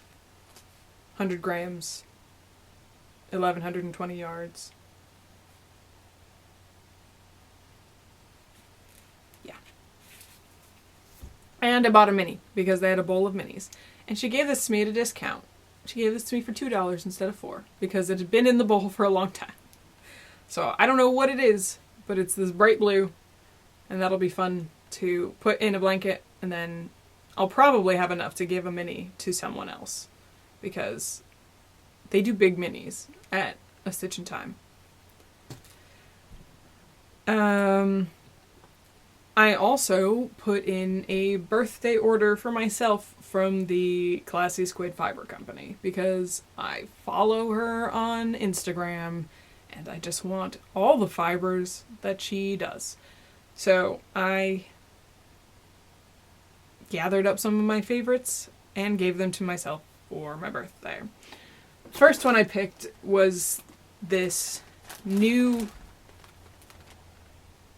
A: 100 grams, 1,120 yards. Yeah. And I bought a mini because they had a bowl of minis. And she gave this to me at a discount. She gave this to me for $2 instead of $4 because it had been in the bowl for a long time. So I don't know what it is, but it's this bright blue, and that'll be fun to put in a blanket, and then I'll probably have enough to give a mini to someone else because they do big minis at a Stitch in Time. I also put in a birthday order for myself from the Classy Squid Fiber Company because I follow her on Instagram and I just want all the fibers that she does. So I gathered up some of my favorites and gave them to myself for my birthday. First one I picked was this new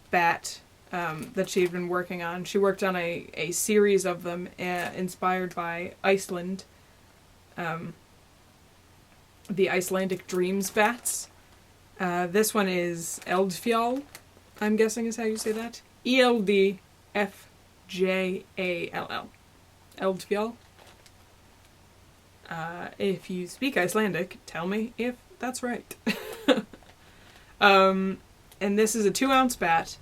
A: bat that she'd been working on. She worked on a series of them inspired by Iceland the Icelandic Dreams bats. This one is Eldfjall, I'm guessing is how you say that. Eldfjall. Eldfjall. If you speak Icelandic, tell me if that's right. And this is a 2-ounce bat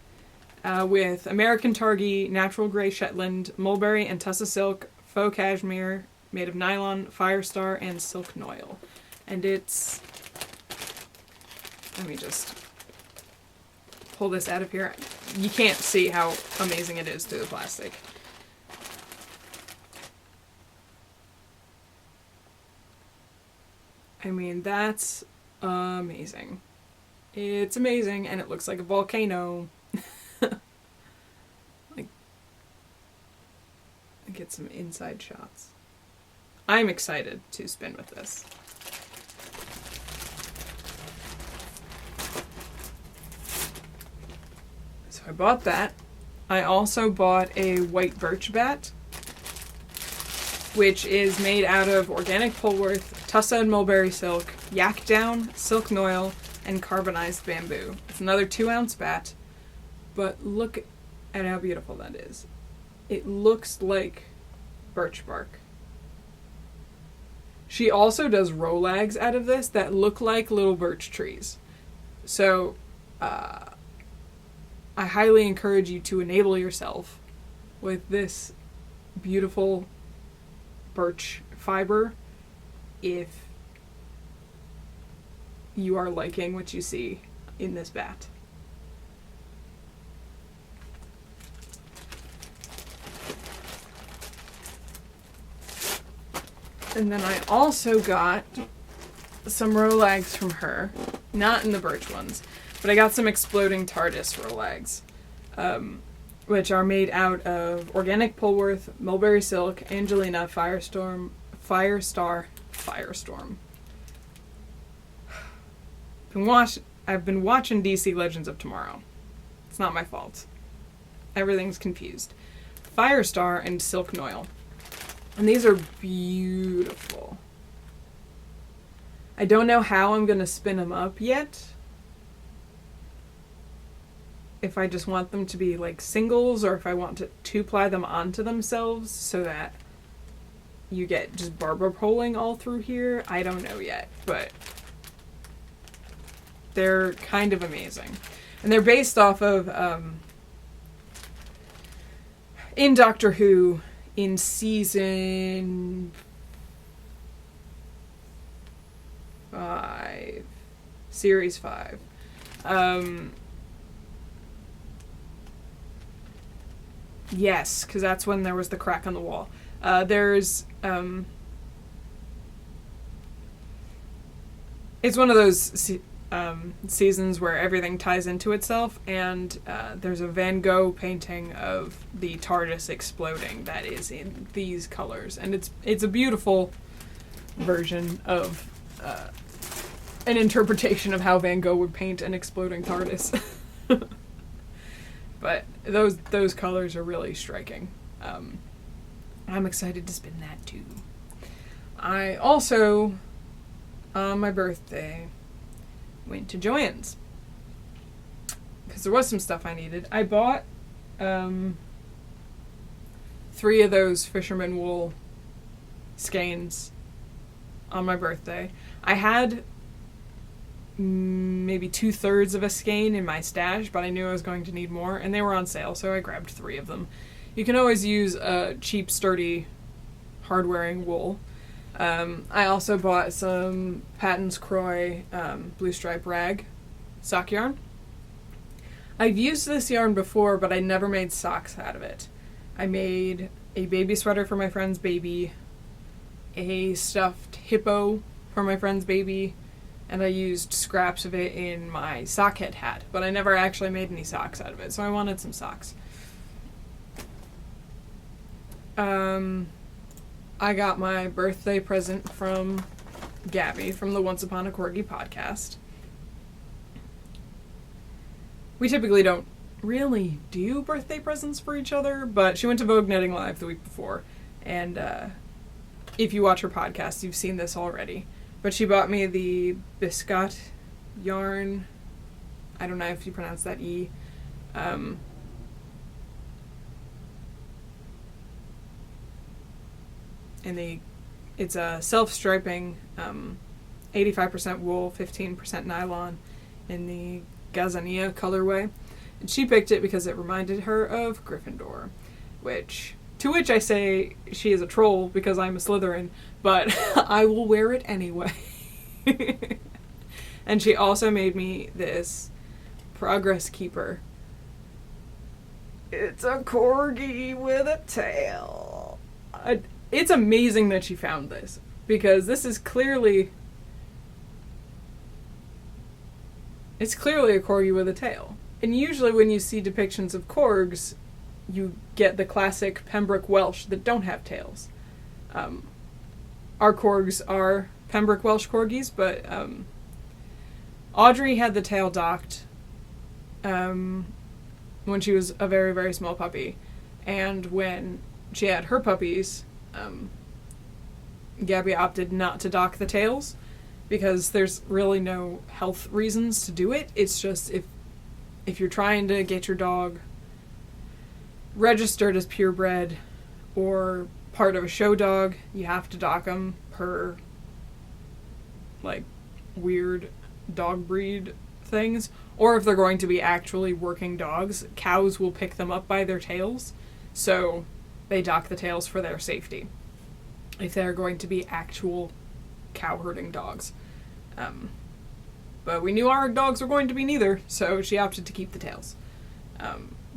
A: with American Targhee, natural gray Shetland, mulberry and tussa silk, faux cashmere, made of nylon, Firestar, and silk noil. And it's... Let me just pull this out of here. You can't see how amazing it is through the plastic. I mean, that's amazing. It's amazing, and it looks like a volcano. Like, get some inside shots. I'm excited to spin with this. So I bought that. I also bought a white birch bat, which is made out of organic Polworth, tussa and mulberry silk, yak down, silk noil, and carbonized bamboo. It's another 2-ounce bat, but look at how beautiful that is. It looks like birch bark. She also does rolags out of this that look like little birch trees. So, I highly encourage you to enable yourself with this beautiful birch fiber if you are liking what you see in this bat. And then I also got some Rolags from her, not in the birch ones, but I got some exploding TARDIS Rolags, which are made out of organic Polworth, mulberry silk, Angelina, Firestar. I've been watching DC Legends of Tomorrow. It's not my fault. Everything's confused. Firestar and Silk Noil. And these are beautiful. I don't know how I'm going to spin them up yet. If I just want them to be like singles, or if I want to two-ply them onto themselves so that you get just barber poling all through here. I don't know yet, but they're kind of amazing. And they're based off of, in Doctor Who, in season 5, series 5. Yes, because that's when there was the crack on the wall. There's, it's one of those seasons where everything ties into itself, and there's a Van Gogh painting of the TARDIS exploding that is in these colors, and it's a beautiful version of an interpretation of how Van Gogh would paint an exploding TARDIS. But those colors are really striking. I'm excited to spin that too. I also, on my birthday, went to Joann's because there was some stuff I needed. I bought 3 of those fisherman wool skeins on my birthday. I had maybe 2/3 of a skein in my stash, but I knew I was going to need more, and they were on sale, so I grabbed 3 of them. You can always use a cheap, sturdy, hard-wearing wool. I also bought some Patton's Croy blue stripe rag sock yarn. I've used this yarn before, but I never made socks out of it. I made a baby sweater for my friend's baby, a stuffed hippo for my friend's baby, and I used scraps of it in my sockhead hat, but I never actually made any socks out of it, so I wanted some socks. I got my birthday present from Gabby from the Once Upon a Corgi podcast. We typically don't really do birthday presents for each other, but she went to Vogue Knitting Live the week before, and if you watch her podcast, you've seen this already. But she bought me the Biscotte yarn. I don't know if you pronounce that E. And it's a self-striping, 85% wool, 15% nylon in the Gazania colorway. And she picked it because it reminded her of Gryffindor, to which I say she is a troll because I'm a Slytherin, but I will wear it anyway. And she also made me this Progress Keeper. It's a corgi with a tail. It's amazing that she found this, because this is clearly... It's clearly a corgi with a tail. And usually when you see depictions of corgs, you get the classic Pembroke Welsh that don't have tails. Our corgs are Pembroke Welsh corgis, but Audrey had the tail docked when she was a very, very small puppy. And when she had her puppies, Gabby opted not to dock the tails because there's really no health reasons to do it. It's just if you're trying to get your dog registered as purebred or part of a show dog, you have to dock them per, like, weird dog breed things. Or if they're going to be actually working dogs, cows will pick them up by their tails, so they dock the tails for their safety if they're going to be actual cow herding dogs. But we knew our dogs were going to be neither, so she opted to keep the tails.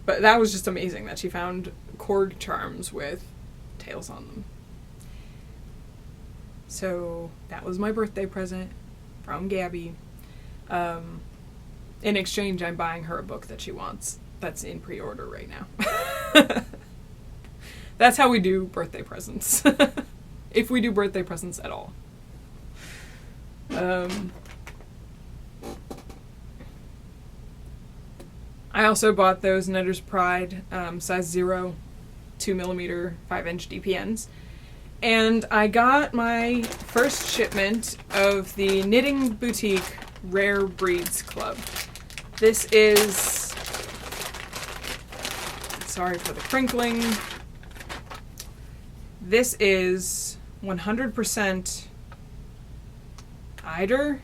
A: But that was just amazing that she found corg charms with tails on them. So that was my birthday present from Gabby. In exchange, I'm buying her a book that she wants. That's in pre-order right now. That's how we do birthday presents. If we do birthday presents at all. I also bought those Netter's Pride size 0, 2mm, 5-inch DPNs. And I got my first shipment of the Knitting Boutique Rare Breeds Club. This is... Sorry for the crinkling. This is 100% Eider?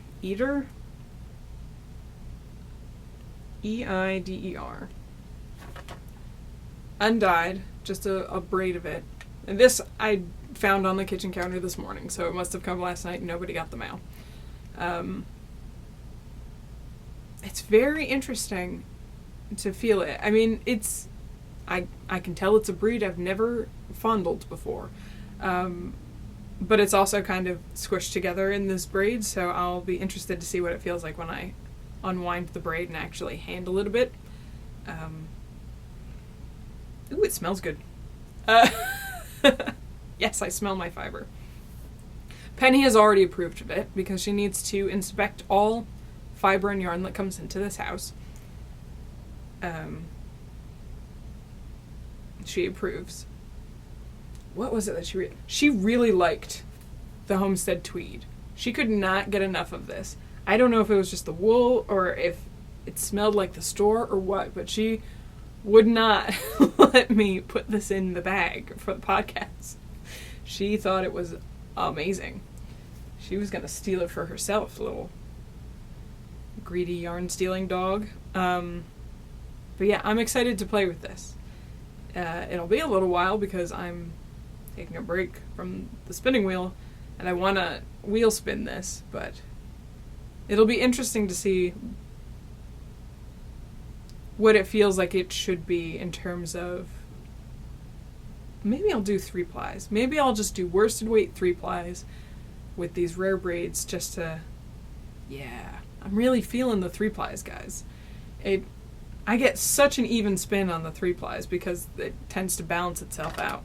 A: E-I-D-E-R. Undyed, just a braid of it. And this I found on the kitchen counter this morning, so it must have come last night and nobody got the mail. It's very interesting to feel it. I mean, I can tell it's a breed I've never fondled before. But it's also kind of squished together in this braid, so I'll be interested to see what it feels like when I unwind the braid and actually handle it a bit. Ooh, it smells good. Yes, I smell my fiber. Penny has already approved of it because she needs to inspect all fiber and yarn that comes into this house. She approves. What was it that she really liked the Homestead Tweed. She could not get enough of this. I don't know if it was just the wool or if it smelled like the store or what, but she would not let me put this in the bag for the podcast. She thought it was amazing. She was going to steal it for herself, little greedy yarn stealing dog. But yeah, I'm excited to play with this. It'll be a little while because I'm taking a break from the spinning wheel and I want to wheel spin this, but it'll be interesting to see what it feels like it should be in terms of... Maybe I'll do 3-plies. Maybe I'll just do worsted weight 3-plies with these rare braids just to... Yeah, I'm really feeling the 3-plies, guys. I get such an even spin on the 3-plies because it tends to balance itself out.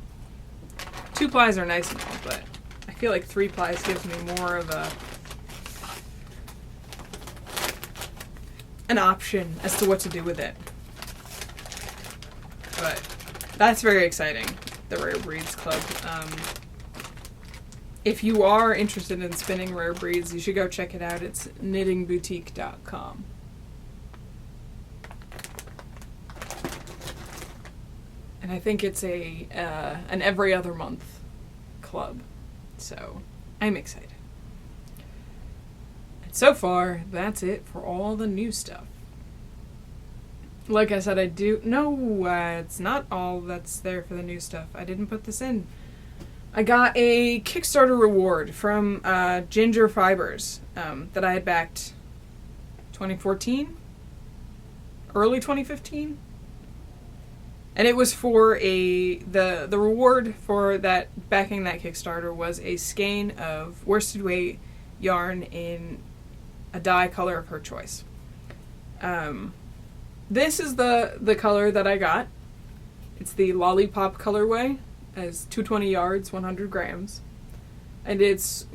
A: 2-plies are nice and all, but I feel like 3-plies gives me more of an option as to what to do with it. But that's very exciting, the Rare Breeds Club. if you are interested in spinning rare breeds, you should go check it out. It's knittingboutique.com. And I think it's an every other month club. So I'm excited. And so far, that's it for all the new stuff. Like I said, it's not all that's there for the new stuff. I didn't put this in. I got a Kickstarter reward from Ginger Fibers that I had backed 2014? Early 2015? And it was for the reward for that backing that Kickstarter was a skein of worsted weight yarn in a dye color of her choice. This is the color that I got. It's the Lollipop colorway, as 220 yards, 100 grams. And it's,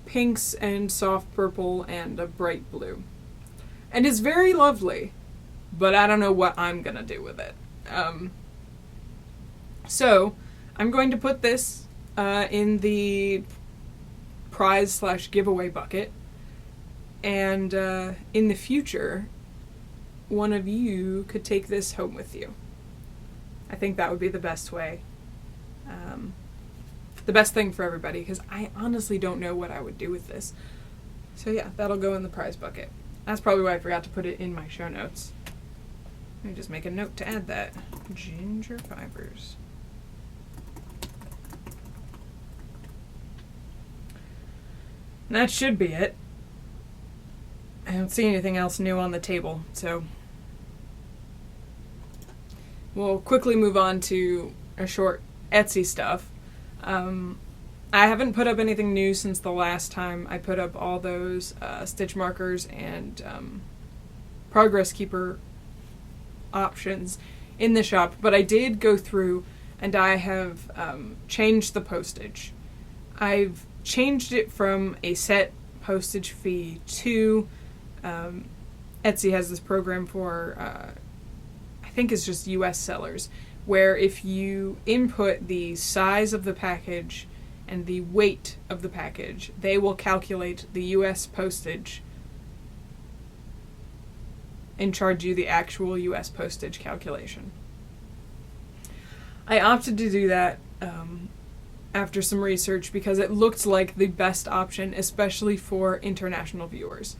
A: pinks and soft purple and a bright blue. And it's very lovely, but I don't know what I'm gonna do with it. So, I'm going to put this in the prize/giveaway bucket, and in the future, one of you could take this home with you. I think that would be the best way. The best thing for everybody, because I honestly don't know what I would do with this. So yeah, that'll go in the prize bucket. That's probably why I forgot to put it in my show notes. Let me just make a note to add that. Ginger Fibers. And that should be it. I don't see anything else new on the table, so we'll quickly move on to a short Etsy stuff. I haven't put up anything new since the last time I put up all those stitch markers and progress keeper options in the shop, but I did go through and I have changed the postage. I've changed it from a set postage fee to Etsy has this program for I think it's just US sellers, where if you input the size of the package and the weight of the package, they will calculate the US postage and charge you the actual US postage calculation. I opted to do that after some research because it looked like the best option, especially for international viewers.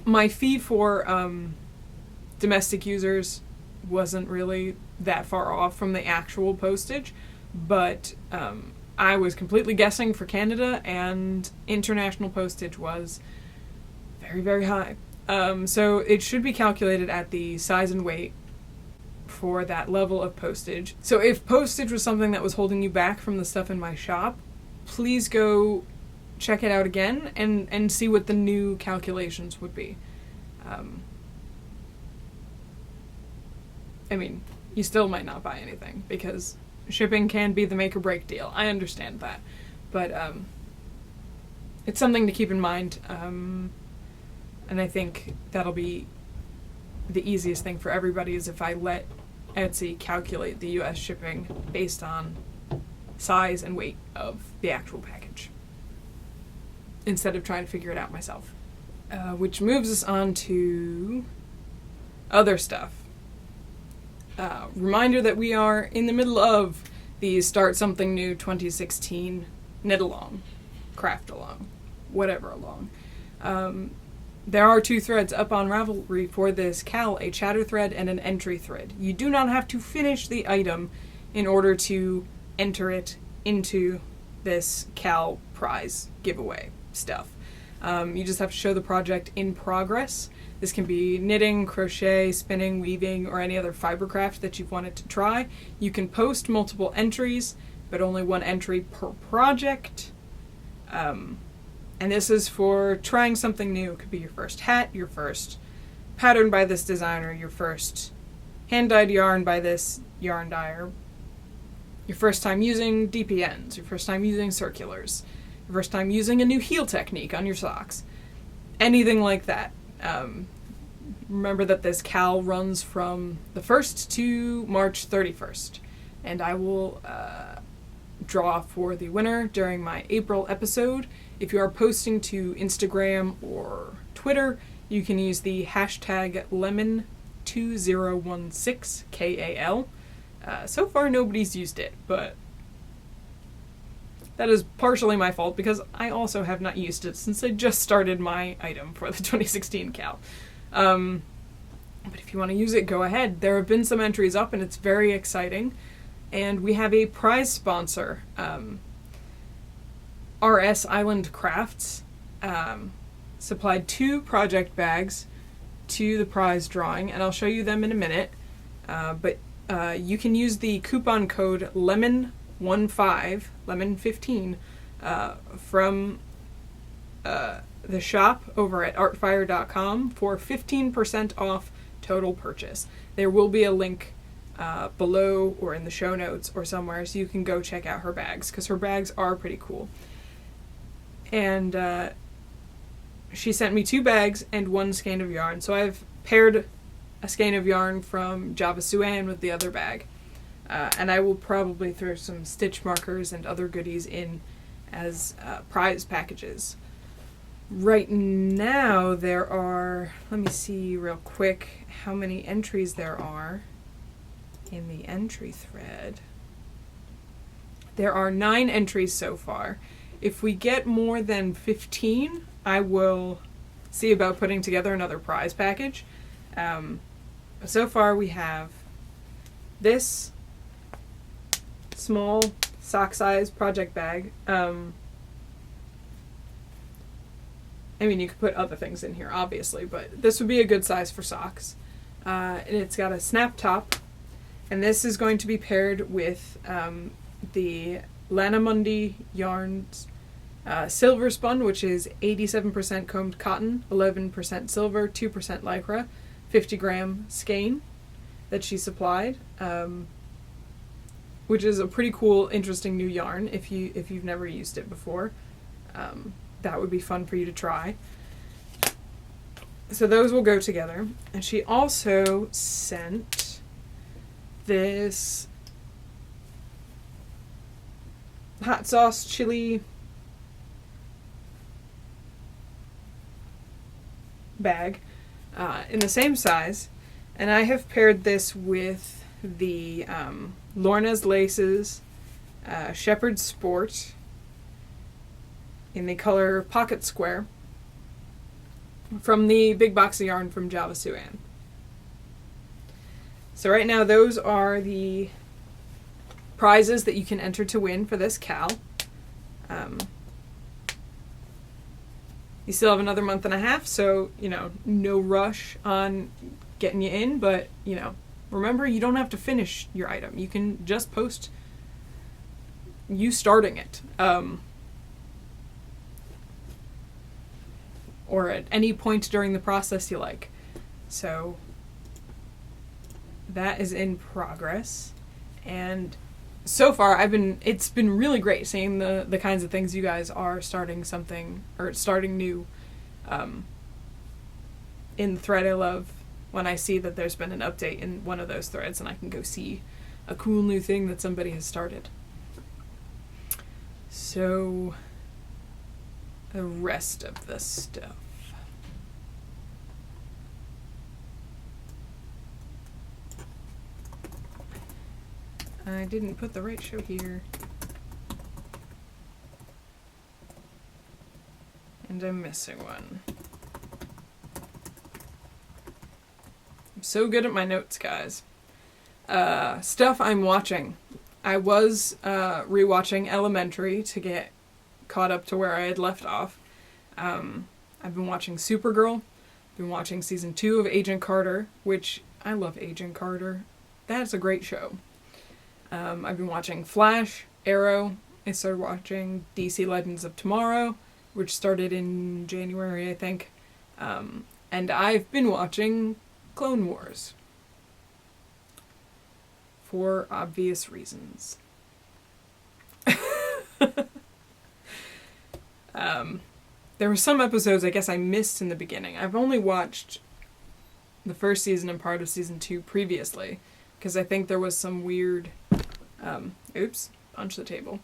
A: My fee for domestic users wasn't really that far off from the actual postage, but I was completely guessing for Canada, and international postage was very, very high. So it should be calculated at the size and weight for that level of postage. So if postage was something that was holding you back from the stuff in my shop, please go check it out again and see what the new calculations would be. I mean, you still might not buy anything because shipping can be the make or break deal. I understand that. But it's something to keep in mind. And I think that'll be the easiest thing for everybody is if I let Etsy calculate the US shipping based on size and weight of the actual package, instead of trying to figure it out myself. Which moves us on to other stuff. Reminder that we are in the middle of the Start Something New 2016 knit along, craft along, whatever along. There are 2 threads up on Ravelry for this Cal, a chatter thread and an entry thread. You do not have to finish the item in order to enter it into this Cal prize giveaway stuff. You just have to show the project in progress. This can be knitting, crochet, spinning, weaving, or any other fibercraft that you've wanted to try. You can post multiple entries, but only 1 entry per project. And this is for trying something new. It could be your first hat, your first pattern by this designer, your first hand-dyed yarn by this yarn dyer, your first time using DPNs, your first time using circulars, your first time using a new heel technique on your socks. Anything like that. Remember that this Cal runs from the 1st to March 31st, and I will draw for the winner during my April episode. If you are posting to Instagram or Twitter, you can use the hashtag lemon2016 KAL. So far nobody's used it, but that is partially my fault because I also have not used it since I just started my item for the 2016 Cal. But if you want to use it, go ahead. There have been some entries up and it's very exciting. And we have a prize sponsor, RS Island Crafts, supplied 2 project bags to the prize drawing, and I'll show you them in a minute. But you can use the coupon code LEMON15, lemon15, from the shop over at artfire.com for 15% off total purchase. There will be a link below or in the show notes or somewhere so you can go check out her bags, because her bags are pretty cool. And she sent me 2 bags and 1 skein of yarn, so I've paired a skein of yarn from Java Suan with the other bag. And I will probably throw some stitch markers and other goodies in as prize packages. Right now there are, let me see real quick how many entries there are in the entry thread. There are 9 entries so far. If we get more than 15, I will see about putting together another prize package. So far we have this small sock size project bag. I mean, you could put other things in here, obviously, but this would be a good size for socks. And it's got a snap top, and this is going to be paired with the Lanamundi Yarns Silver Spun, which is 87% combed cotton, 11% silver, 2% lycra, 50-gram skein that she supplied, which is a pretty cool, interesting new yarn if you've never used it before. That would be fun for you to try. So those will go together. And she also sent this hot sauce chili bag in the same size, and I have paired this with the Lorna's Laces Shepherd Sport in the color Pocket Square from the big box of yarn from Java Suan. So right now those are the prizes that you can enter to win for this Cal. You still have another month and a half, so, no rush on getting you in, but, remember, you don't have to finish your item. You can just post you starting it. Or at any point during the process you like. So that is in progress. And so far it's been really great seeing the kinds of things you guys are starting new in the thread. I love when I see that there's been an update in one of those threads and I can go see a cool new thing that somebody has started. So the rest of the stuff. I didn't put the right show here. And I'm missing one. I'm so good at my notes, guys. Stuff I'm watching. I was rewatching Elementary to get caught up to where I had left off. I've been watching Supergirl. Been watching season 2 of Agent Carter, which I love Agent Carter. That's a great show. I've been watching Flash, Arrow. I started watching DC Legends of Tomorrow, which started in January, I think. And I've been watching Clone Wars. For obvious reasons. There were some episodes I guess I missed in the beginning. I've only watched the first season and part of season 2 previously, because I think there was some weird... oops, punch the table.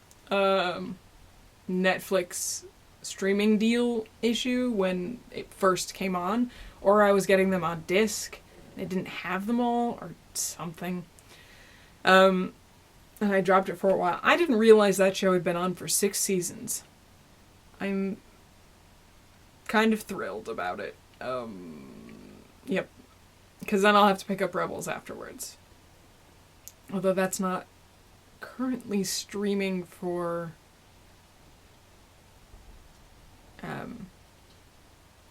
A: Netflix streaming deal issue when it first came on, or I was getting them on disc. I didn't have them all, or something. And I dropped it for a while. I didn't realize that show had been on for 6 seasons. I'm kind of thrilled about it. Yep. Because then I'll have to pick up Rebels afterwards. Although that's not currently streaming for...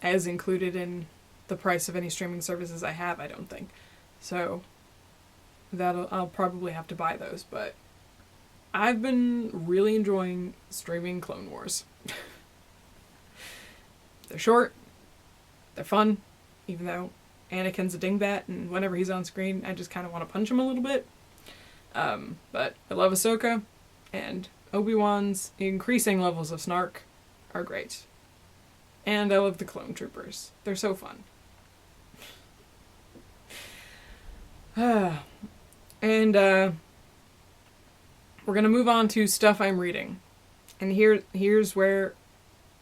A: as included in the price of any streaming services I have, I don't think. So I'll probably have to buy those, but I've been really enjoying streaming Clone Wars. They're short, they're fun, even though Anakin's a dingbat, and whenever he's on screen, I just kind of want to punch him a little bit. But I love Ahsoka, and Obi-Wan's increasing levels of snark are great. And I love the clone troopers. They're so fun. And we're gonna move on to stuff I'm reading. And here's where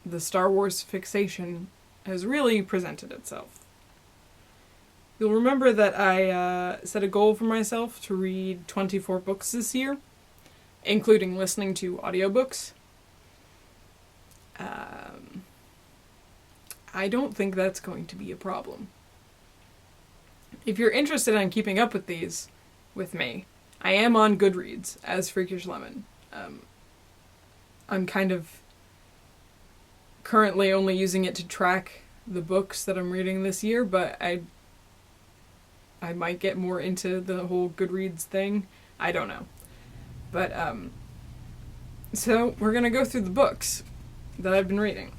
A: the Star Wars fixation has really presented itself. You'll remember that I set a goal for myself to read 24 books this year, including listening to audiobooks. I don't think that's going to be a problem. If you're interested in keeping up with these with me, I am on Goodreads as Freakish Lemon. I'm kind of currently only using it to track the books that I'm reading this year, but I might get more into the whole Goodreads thing. I don't know. But, so we're gonna go through the books that I've been reading.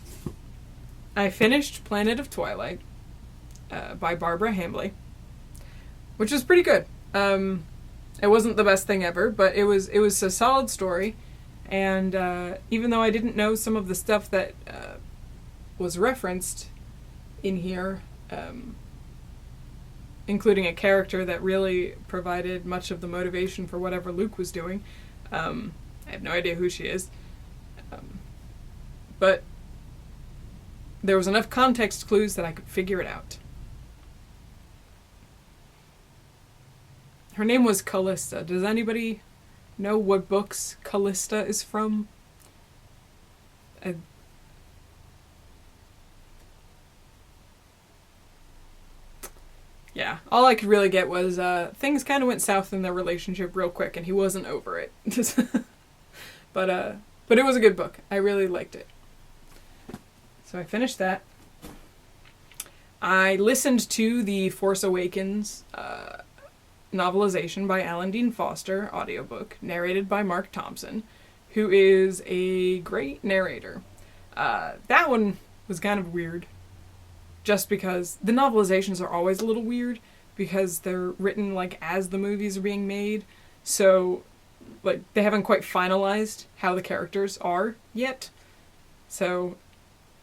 A: I finished Planet of Twilight by Barbara Hambly, which was pretty good. It wasn't the best thing ever, but it was a solid story, and even though I didn't know some of the stuff that was referenced in here, including a character that really provided much of the motivation for whatever Luke was doing, I have no idea who she is, but there was enough context clues that I could figure it out. Her name was Callista. Does anybody know what books Callista is from? Yeah, all I could really get was things kind of went south in their relationship real quick, and he wasn't over it. But it was a good book. I really liked it. So I finished that. I listened to the Force Awakens novelization by Alan Dean Foster, audiobook, narrated by Mark Thompson, who is a great narrator. That one was kind of weird, just because the novelizations are always a little weird, because they're written, like, as the movies are being made, so, like, they haven't quite finalized how the characters are yet. So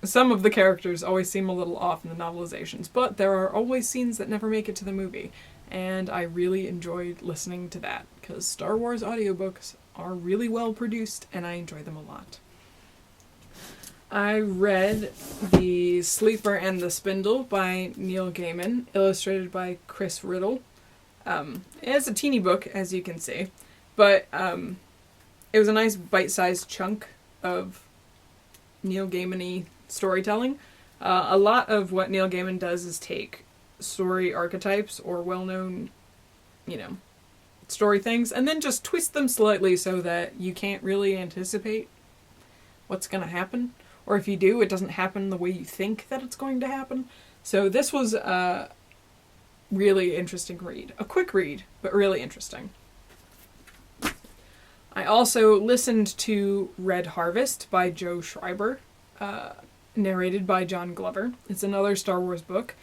A: some of the characters always seem a little off in the novelizations, but there are always scenes that never make it to the movie. And I really enjoyed listening to that, because Star Wars audiobooks are really well produced, and I enjoy them a lot. I read The Sleeper and the Spindle by Neil Gaiman, illustrated by Chris Riddle. It's a teeny book, as you can see, but it was a nice bite-sized chunk of Neil Gaiman-y storytelling. A lot of what Neil Gaiman does is take story archetypes or well-known, story things, and then just twist them slightly so that you can't really anticipate what's going to happen. Or if you do, it doesn't happen the way you think that it's going to happen. So this was a really interesting read. A quick read, but really interesting. I also listened to Red Harvest by Joe Schreiber, narrated by John Glover. It's another Star Wars book.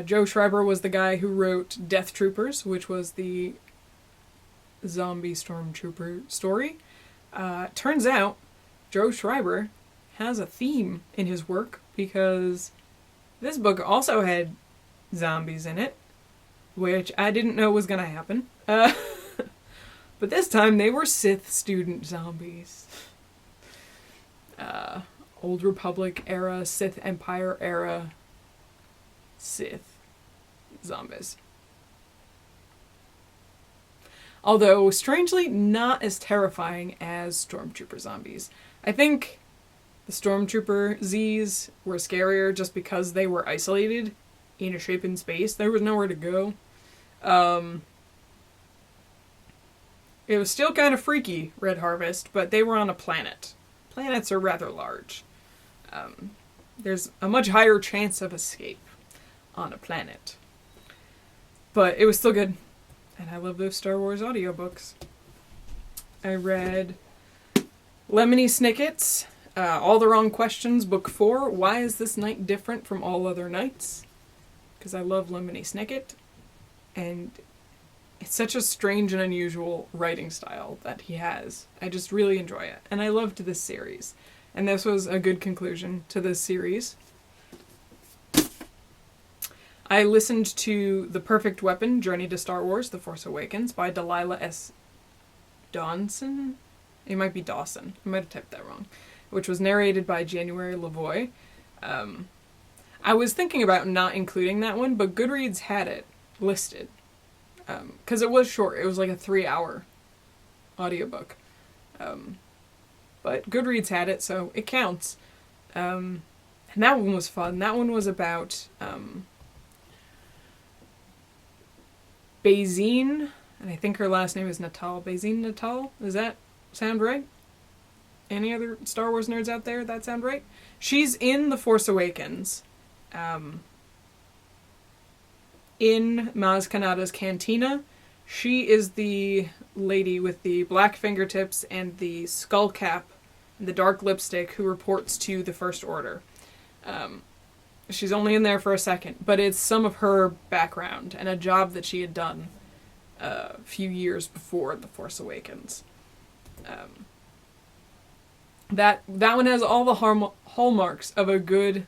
A: Joe Schreiber was the guy who wrote Death Troopers, which was the zombie stormtrooper story. Turns out, Joe Schreiber has a theme in his work, because this book also had zombies in it, which I didn't know was going to happen. But this time they were Sith student zombies. Old Republic era, Sith Empire era, Sith zombies. Although, strangely, not as terrifying as Stormtrooper zombies. I think the Stormtrooper Zs were scarier just because they were isolated in a shape in space. There was nowhere to go. It was still kind of freaky, Red Harvest, but they were on a planet. Planets are rather large. There's a much higher chance of escape on a planet. But it was still good. And I love those Star Wars audiobooks. I read Lemony Snicket's All the Wrong Questions, Book 4. Why is this night different from all other nights? Because I love Lemony Snicket. And it's such a strange and unusual writing style that he has. I just really enjoy it. And I loved this series. And this was a good conclusion to this series. I listened to The Perfect Weapon, Journey to Star Wars, The Force Awakens by Delilah S. Dawson? It might be Dawson. I might have typed that wrong. Which was narrated by January Lavoie. I was thinking about not including that one, but Goodreads had it listed. Because it was short. It was like a 3-hour audiobook. But Goodreads had it, so it counts. And that one was fun. That one was about Bazine, and I think her last name is Natal. Bazine Natal? Does that sound right? Any other Star Wars nerds out there? That sound right? She's in The Force Awakens. In Maz Kanata's cantina. She is the lady with the black fingertips and the skull cap and the dark lipstick who reports to the First Order. She's only in there for a second, but it's some of her background and a job that she had done a few years before The Force Awakens. That one has all the hallmarks of a good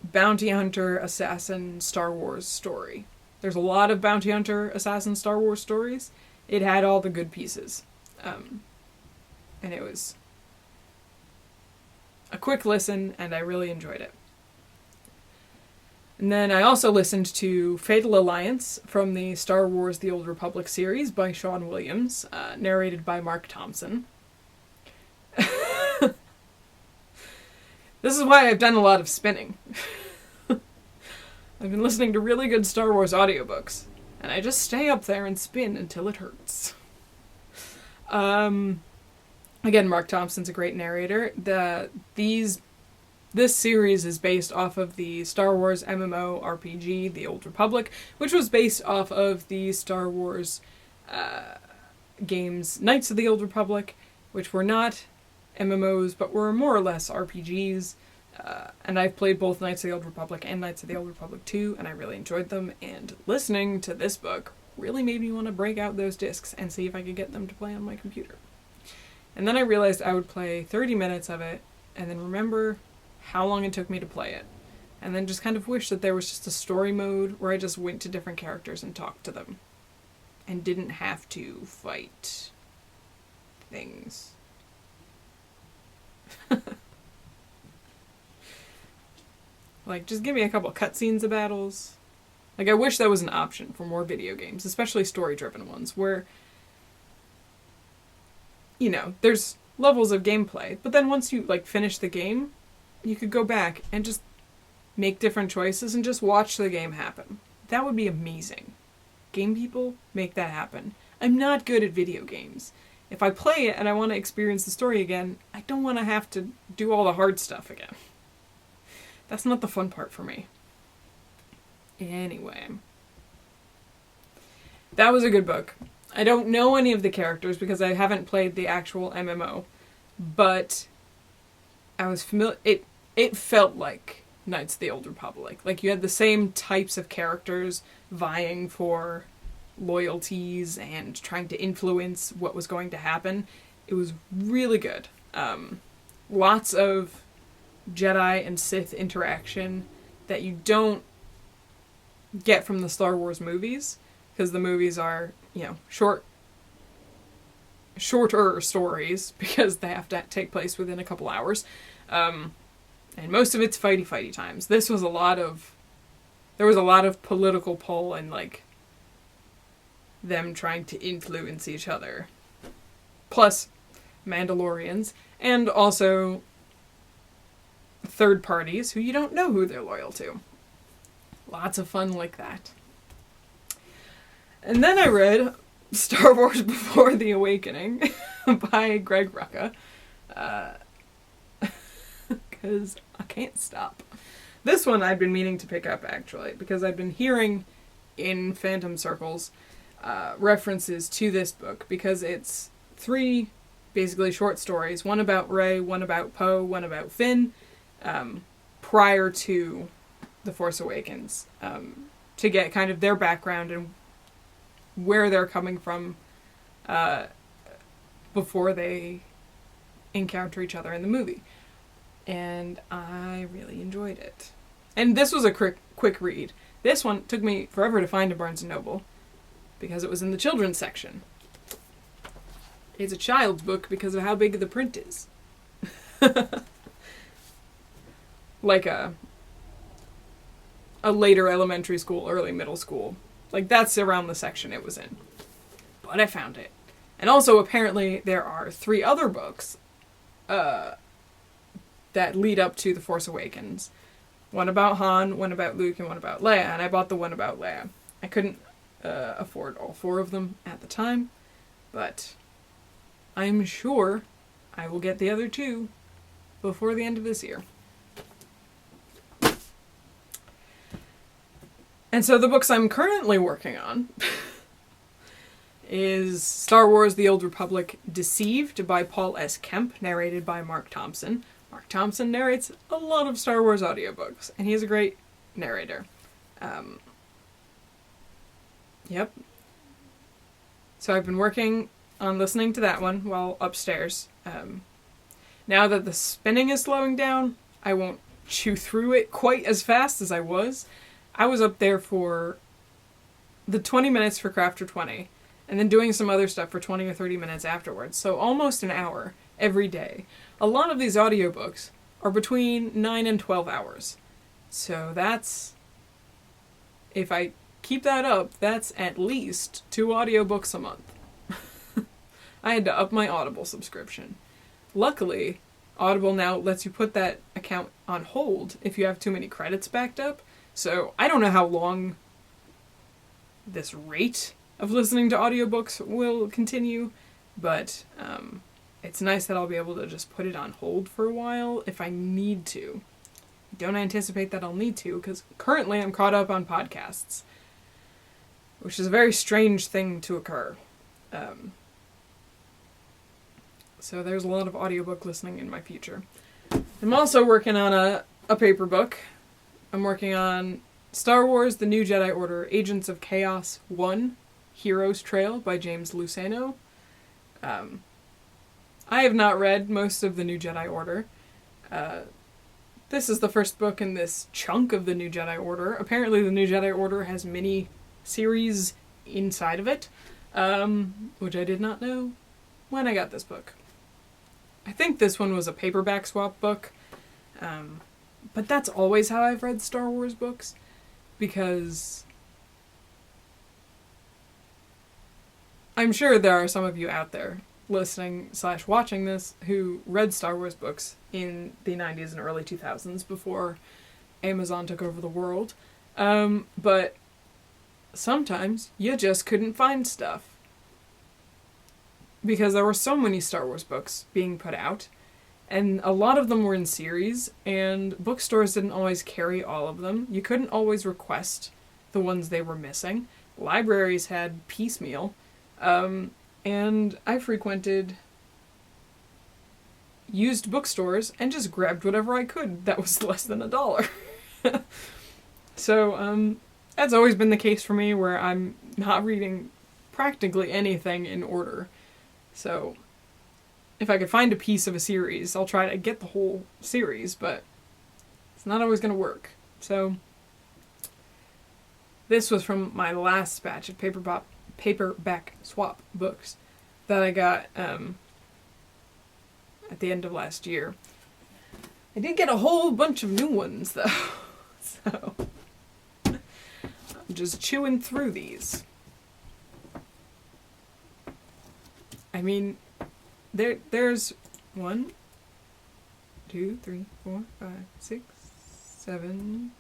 A: bounty hunter, assassin, Star Wars story. There's a lot of bounty hunter, assassin, Star Wars stories. It had all the good pieces. And it was a quick listen, and I really enjoyed it. And then I also listened to Fatal Alliance from the Star Wars The Old Republic series by Sean Williams, narrated by Mark Thompson. This is why I've done a lot of spinning. I've been listening to really good Star Wars audiobooks, and I just stay up there and spin until it hurts. Again, Mark Thompson's a great narrator. This series is based off of the Star Wars MMO RPG, The Old Republic, which was based off of the Star Wars games Knights of the Old Republic, which were not MMOs, but were more or less RPGs. And I've played both Knights of the Old Republic and Knights of the Old Republic 2, and I really enjoyed them, and listening to this book really made me want to break out those discs and see if I could get them to play on my computer. And then I realized I would play 30 minutes of it, and then remember how long it took me to play it. And then just kind of wish that there was just a story mode where I just went to different characters and talked to them. And didn't have to fight things. Like, just give me a couple cutscenes of battles. Like, I wish that was an option for more video games, especially story-driven ones, where, you know, there's levels of gameplay, but then once you, like, finish the game, you could go back and just make different choices and just watch the game happen. That would be amazing. Game people, make that happen. I'm not good at video games. If I play it and I want to experience the story again, I don't want to have to do all the hard stuff again. That's not the fun part for me. Anyway. That was a good book. I don't know any of the characters because I haven't played the actual MMO, but I was familiar. It felt like Knights of the Old Republic. Like, you had the same types of characters vying for loyalties and trying to influence what was going to happen. It was really good. Lots of Jedi and Sith interaction that you don't get from the Star Wars movies, because the movies are, you know, short shorter stories because they have to take place within a couple hours. And most of it's fighty times. This was there was a lot of political pull and, like, them trying to influence each other. Plus Mandalorians, and also third parties who you don't know who they're loyal to. Lots of fun like that. And then I read Star Wars Before the Awakening by Greg Rucka. Because I can't stop. This one I've been meaning to pick up, actually, because I've been hearing in fandom circles references to this book, because it's 3 basically short stories, one about Rey, one about Poe, one about Finn, prior to The Force Awakens, to get kind of their background and where they're coming from before they encounter each other in the movie. And I really enjoyed it. And this was a quick read. This one took me forever to find in Barnes & Noble, because it was in the children's section. It's a child's book because of how big the print is. Like a later elementary school, early middle school. Like, that's around the section it was in. But I found it. And also, apparently, there are 3 other books that lead up to The Force Awakens. One about Han, one about Luke, and one about Leia. And I bought the one about Leia. I couldn't afford all 4 of them at the time, but I'm sure I will get the other 2 before the end of this year. And so the books I'm currently working on is Star Wars The Old Republic Deceived by Paul S. Kemp, narrated by Mark Thompson. Mark Thompson narrates a lot of Star Wars audiobooks, and he's a great narrator. Yep. So I've been working on listening to that one while upstairs. Now that the spinning is slowing down, I won't chew through it quite as fast as I was. I was up there for the 20 minutes for Crafter 20, and then doing some other stuff for 20 or 30 minutes afterwards, so almost an hour every day. A lot of these audiobooks are between 9 and 12 hours. So that's, if I keep that up, that's at least 2 audiobooks a month. I had to up my Audible subscription. Luckily, Audible now lets you put that account on hold if you have too many credits backed up. So I don't know how long this rate of listening to audiobooks will continue, but it's nice that I'll be able to just put it on hold for a while if I need to. I don't anticipate that I'll need to, because currently I'm caught up on podcasts, which is a very strange thing to occur. So there's a lot of audiobook listening in my future. I'm also working on a paper book. I'm working on Star Wars The New Jedi Order Agents of Chaos 1 Heroes Trail by James Luceno. I have not read most of The New Jedi Order. This is the first book in this chunk of The New Jedi Order. Apparently The New Jedi Order has mini series inside of it, which I did not know when I got this book. I think this one was a paperback swap book, but that's always how I've read Star Wars books, because I'm sure there are some of you out there listening/watching this who read Star Wars books in the 90s and early 2000s before Amazon took over the world, but sometimes you just couldn't find stuff because there were so many Star Wars books being put out, and a lot of them were in series, and bookstores didn't always carry all of them. You couldn't always request the ones they were missing. Libraries had piecemeal, and I frequented used bookstores and just grabbed whatever I could that was less than $1. So, that's always been the case for me, where I'm not reading practically anything in order. So, if I could find a piece of a series, I'll try to get the whole series, but it's not always going to work. So, this was from my last batch of paperback swap books. that I got at the end of last year. I did get a whole bunch of new ones, though. So, I'm just chewing through these. I mean, there's 1, 2, 3, 4, 5, 6, 7,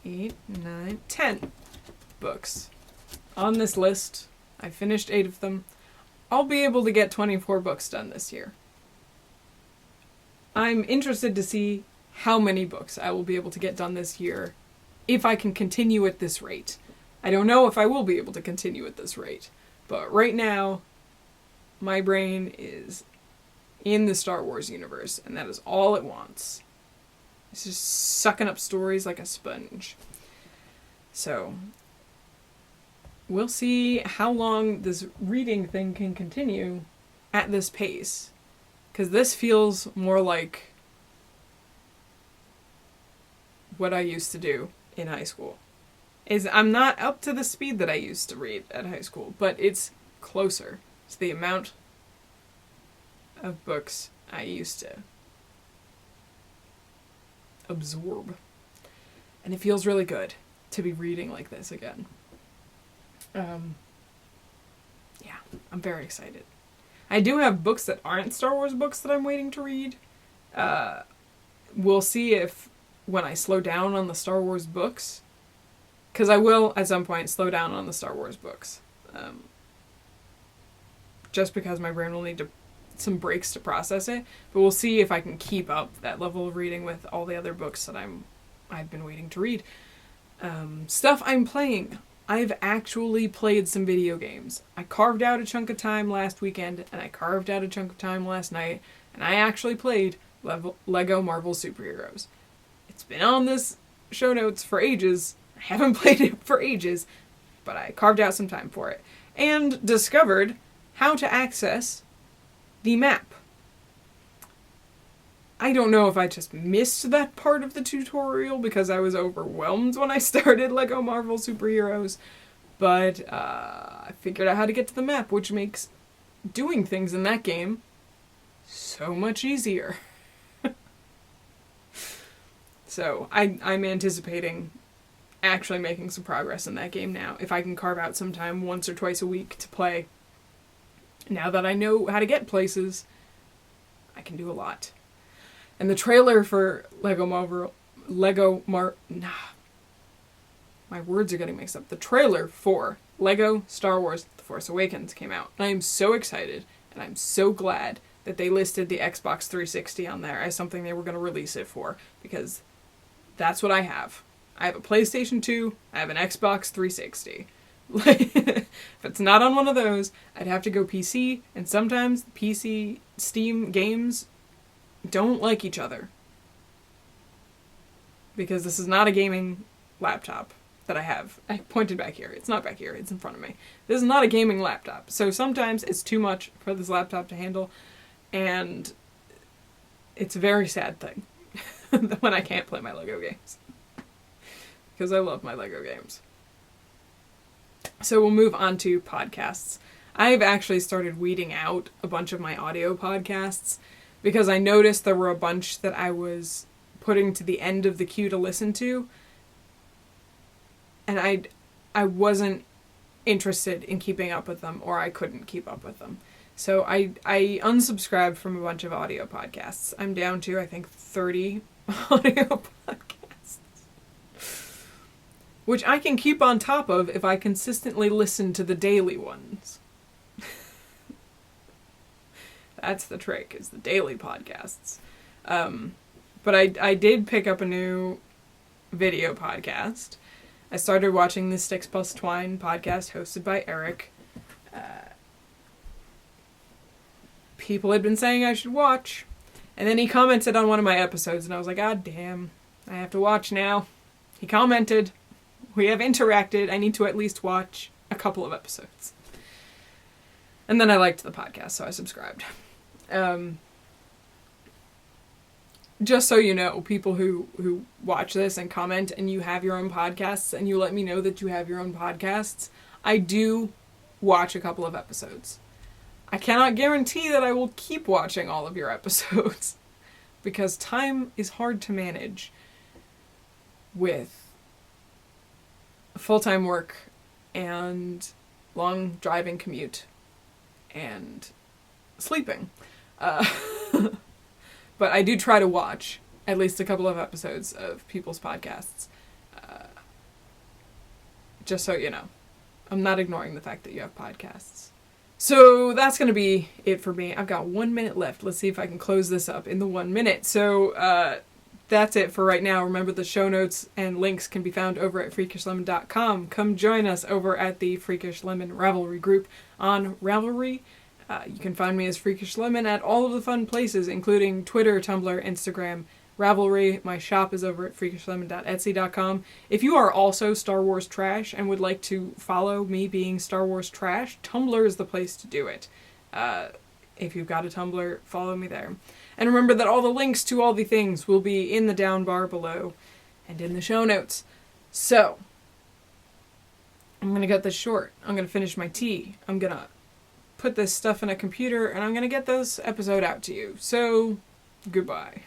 A: 8, 9, 10 books on this list. I finished 8 of them. I'll be able to get 24 books done this year. I'm interested to see how many books I will be able to get done this year if I can continue at this rate. I don't know if I will be able to continue at this rate, but right now, my brain is in the Star Wars universe, and that is all it wants. It's just sucking up stories like a sponge. So, we'll see how long this reading thing can continue at this pace. Because this feels more like what I used to do in high school. I'm not up to the speed that I used to read at high school, but it's closer. It's the amount of books I used to absorb. And it feels really good to be reading like this again. Yeah, I'm very excited. I do have books that aren't Star Wars books that I'm waiting to read. We'll see if when I slow down on the Star Wars books, because I will at some point slow down on the Star Wars books. Just because my brain will need some breaks to process it. But we'll see if I can keep up that level of reading with all the other books that I've been waiting to read. Stuff I'm playing. I've actually played some video games. I carved out a chunk of time last weekend, and I carved out a chunk of time last night, and I actually played Lego Marvel Superheroes. It's been on this show notes for ages. I haven't played it for ages, but I carved out some time for it. And discovered how to access the map. I don't know if I just missed that part of the tutorial because I was overwhelmed when I started Lego Marvel Superheroes, but I figured out how to get to the map, which makes doing things in that game so much easier. So I'm anticipating actually making some progress in that game now, if I can carve out some time once or twice a week to play. Now that I know how to get places, I can do a lot. And the trailer for my words are getting mixed up. The trailer for Lego Star Wars The Force Awakens came out. And I am so excited, and I'm so glad that they listed the Xbox 360 on there as something they were going to release it for, because that's what I have. I have a PlayStation 2, I have an Xbox 360. If it's not on one of those, I'd have to go PC, and sometimes PC Steam games don't like each other. Because this is not a gaming laptop that I have. I pointed back here. It's not back here. It's in front of me. This is not a gaming laptop. So sometimes it's too much for this laptop to handle. And it's a very sad thing when I can't play my Lego games. Because I love my Lego games. So we'll move on to podcasts. I've actually started weeding out a bunch of my audio podcasts because I noticed there were a bunch that I was putting to the end of the queue to listen to, and I wasn't interested in keeping up with them, or I couldn't keep up with them. So I unsubscribed from a bunch of audio podcasts. I'm down to, I think, 30 audio podcasts, which I can keep on top of if I consistently listen to the daily ones. That's the trick, is the daily podcasts. But I did pick up a new video podcast. I started watching the Sticks Plus Twine podcast hosted by Eric. People had been saying I should watch. And then he commented on one of my episodes, and I was like, God damn, I have to watch now. He commented. We have interacted. I need to at least watch a couple of episodes. And then I liked the podcast, so I subscribed. Just so you know, people who watch this and comment and you have your own podcasts and you let me know that you have your own podcasts, I do watch a couple of episodes. I cannot guarantee that I will keep watching all of your episodes because time is hard to manage with full-time work and long driving commute and sleeping. But I do try to watch at least a couple of episodes of people's podcasts. Just so you know. I'm not ignoring the fact that you have podcasts. So that's going to be it for me. I've got 1 minute left. Let's see if I can close this up in the 1 minute. So that's it for right now. Remember, the show notes and links can be found over at freakishlemon.com. Come join us over at the Freakish Lemon Ravelry group on Ravelry. You can find me as Freakish Lemon at all of the fun places, including Twitter, Tumblr, Instagram, Ravelry. My shop is over at freakishlemon.etsy.com. If you are also Star Wars trash and would like to follow me being Star Wars trash, Tumblr is the place to do it. If you've got a Tumblr, follow me there. And remember that all the links to all the things will be in the down bar below and in the show notes. So, I'm going to cut this short. I'm going to finish my tea. I'm going to put this stuff in a computer, and I'm going to get this episode out to you. So, goodbye.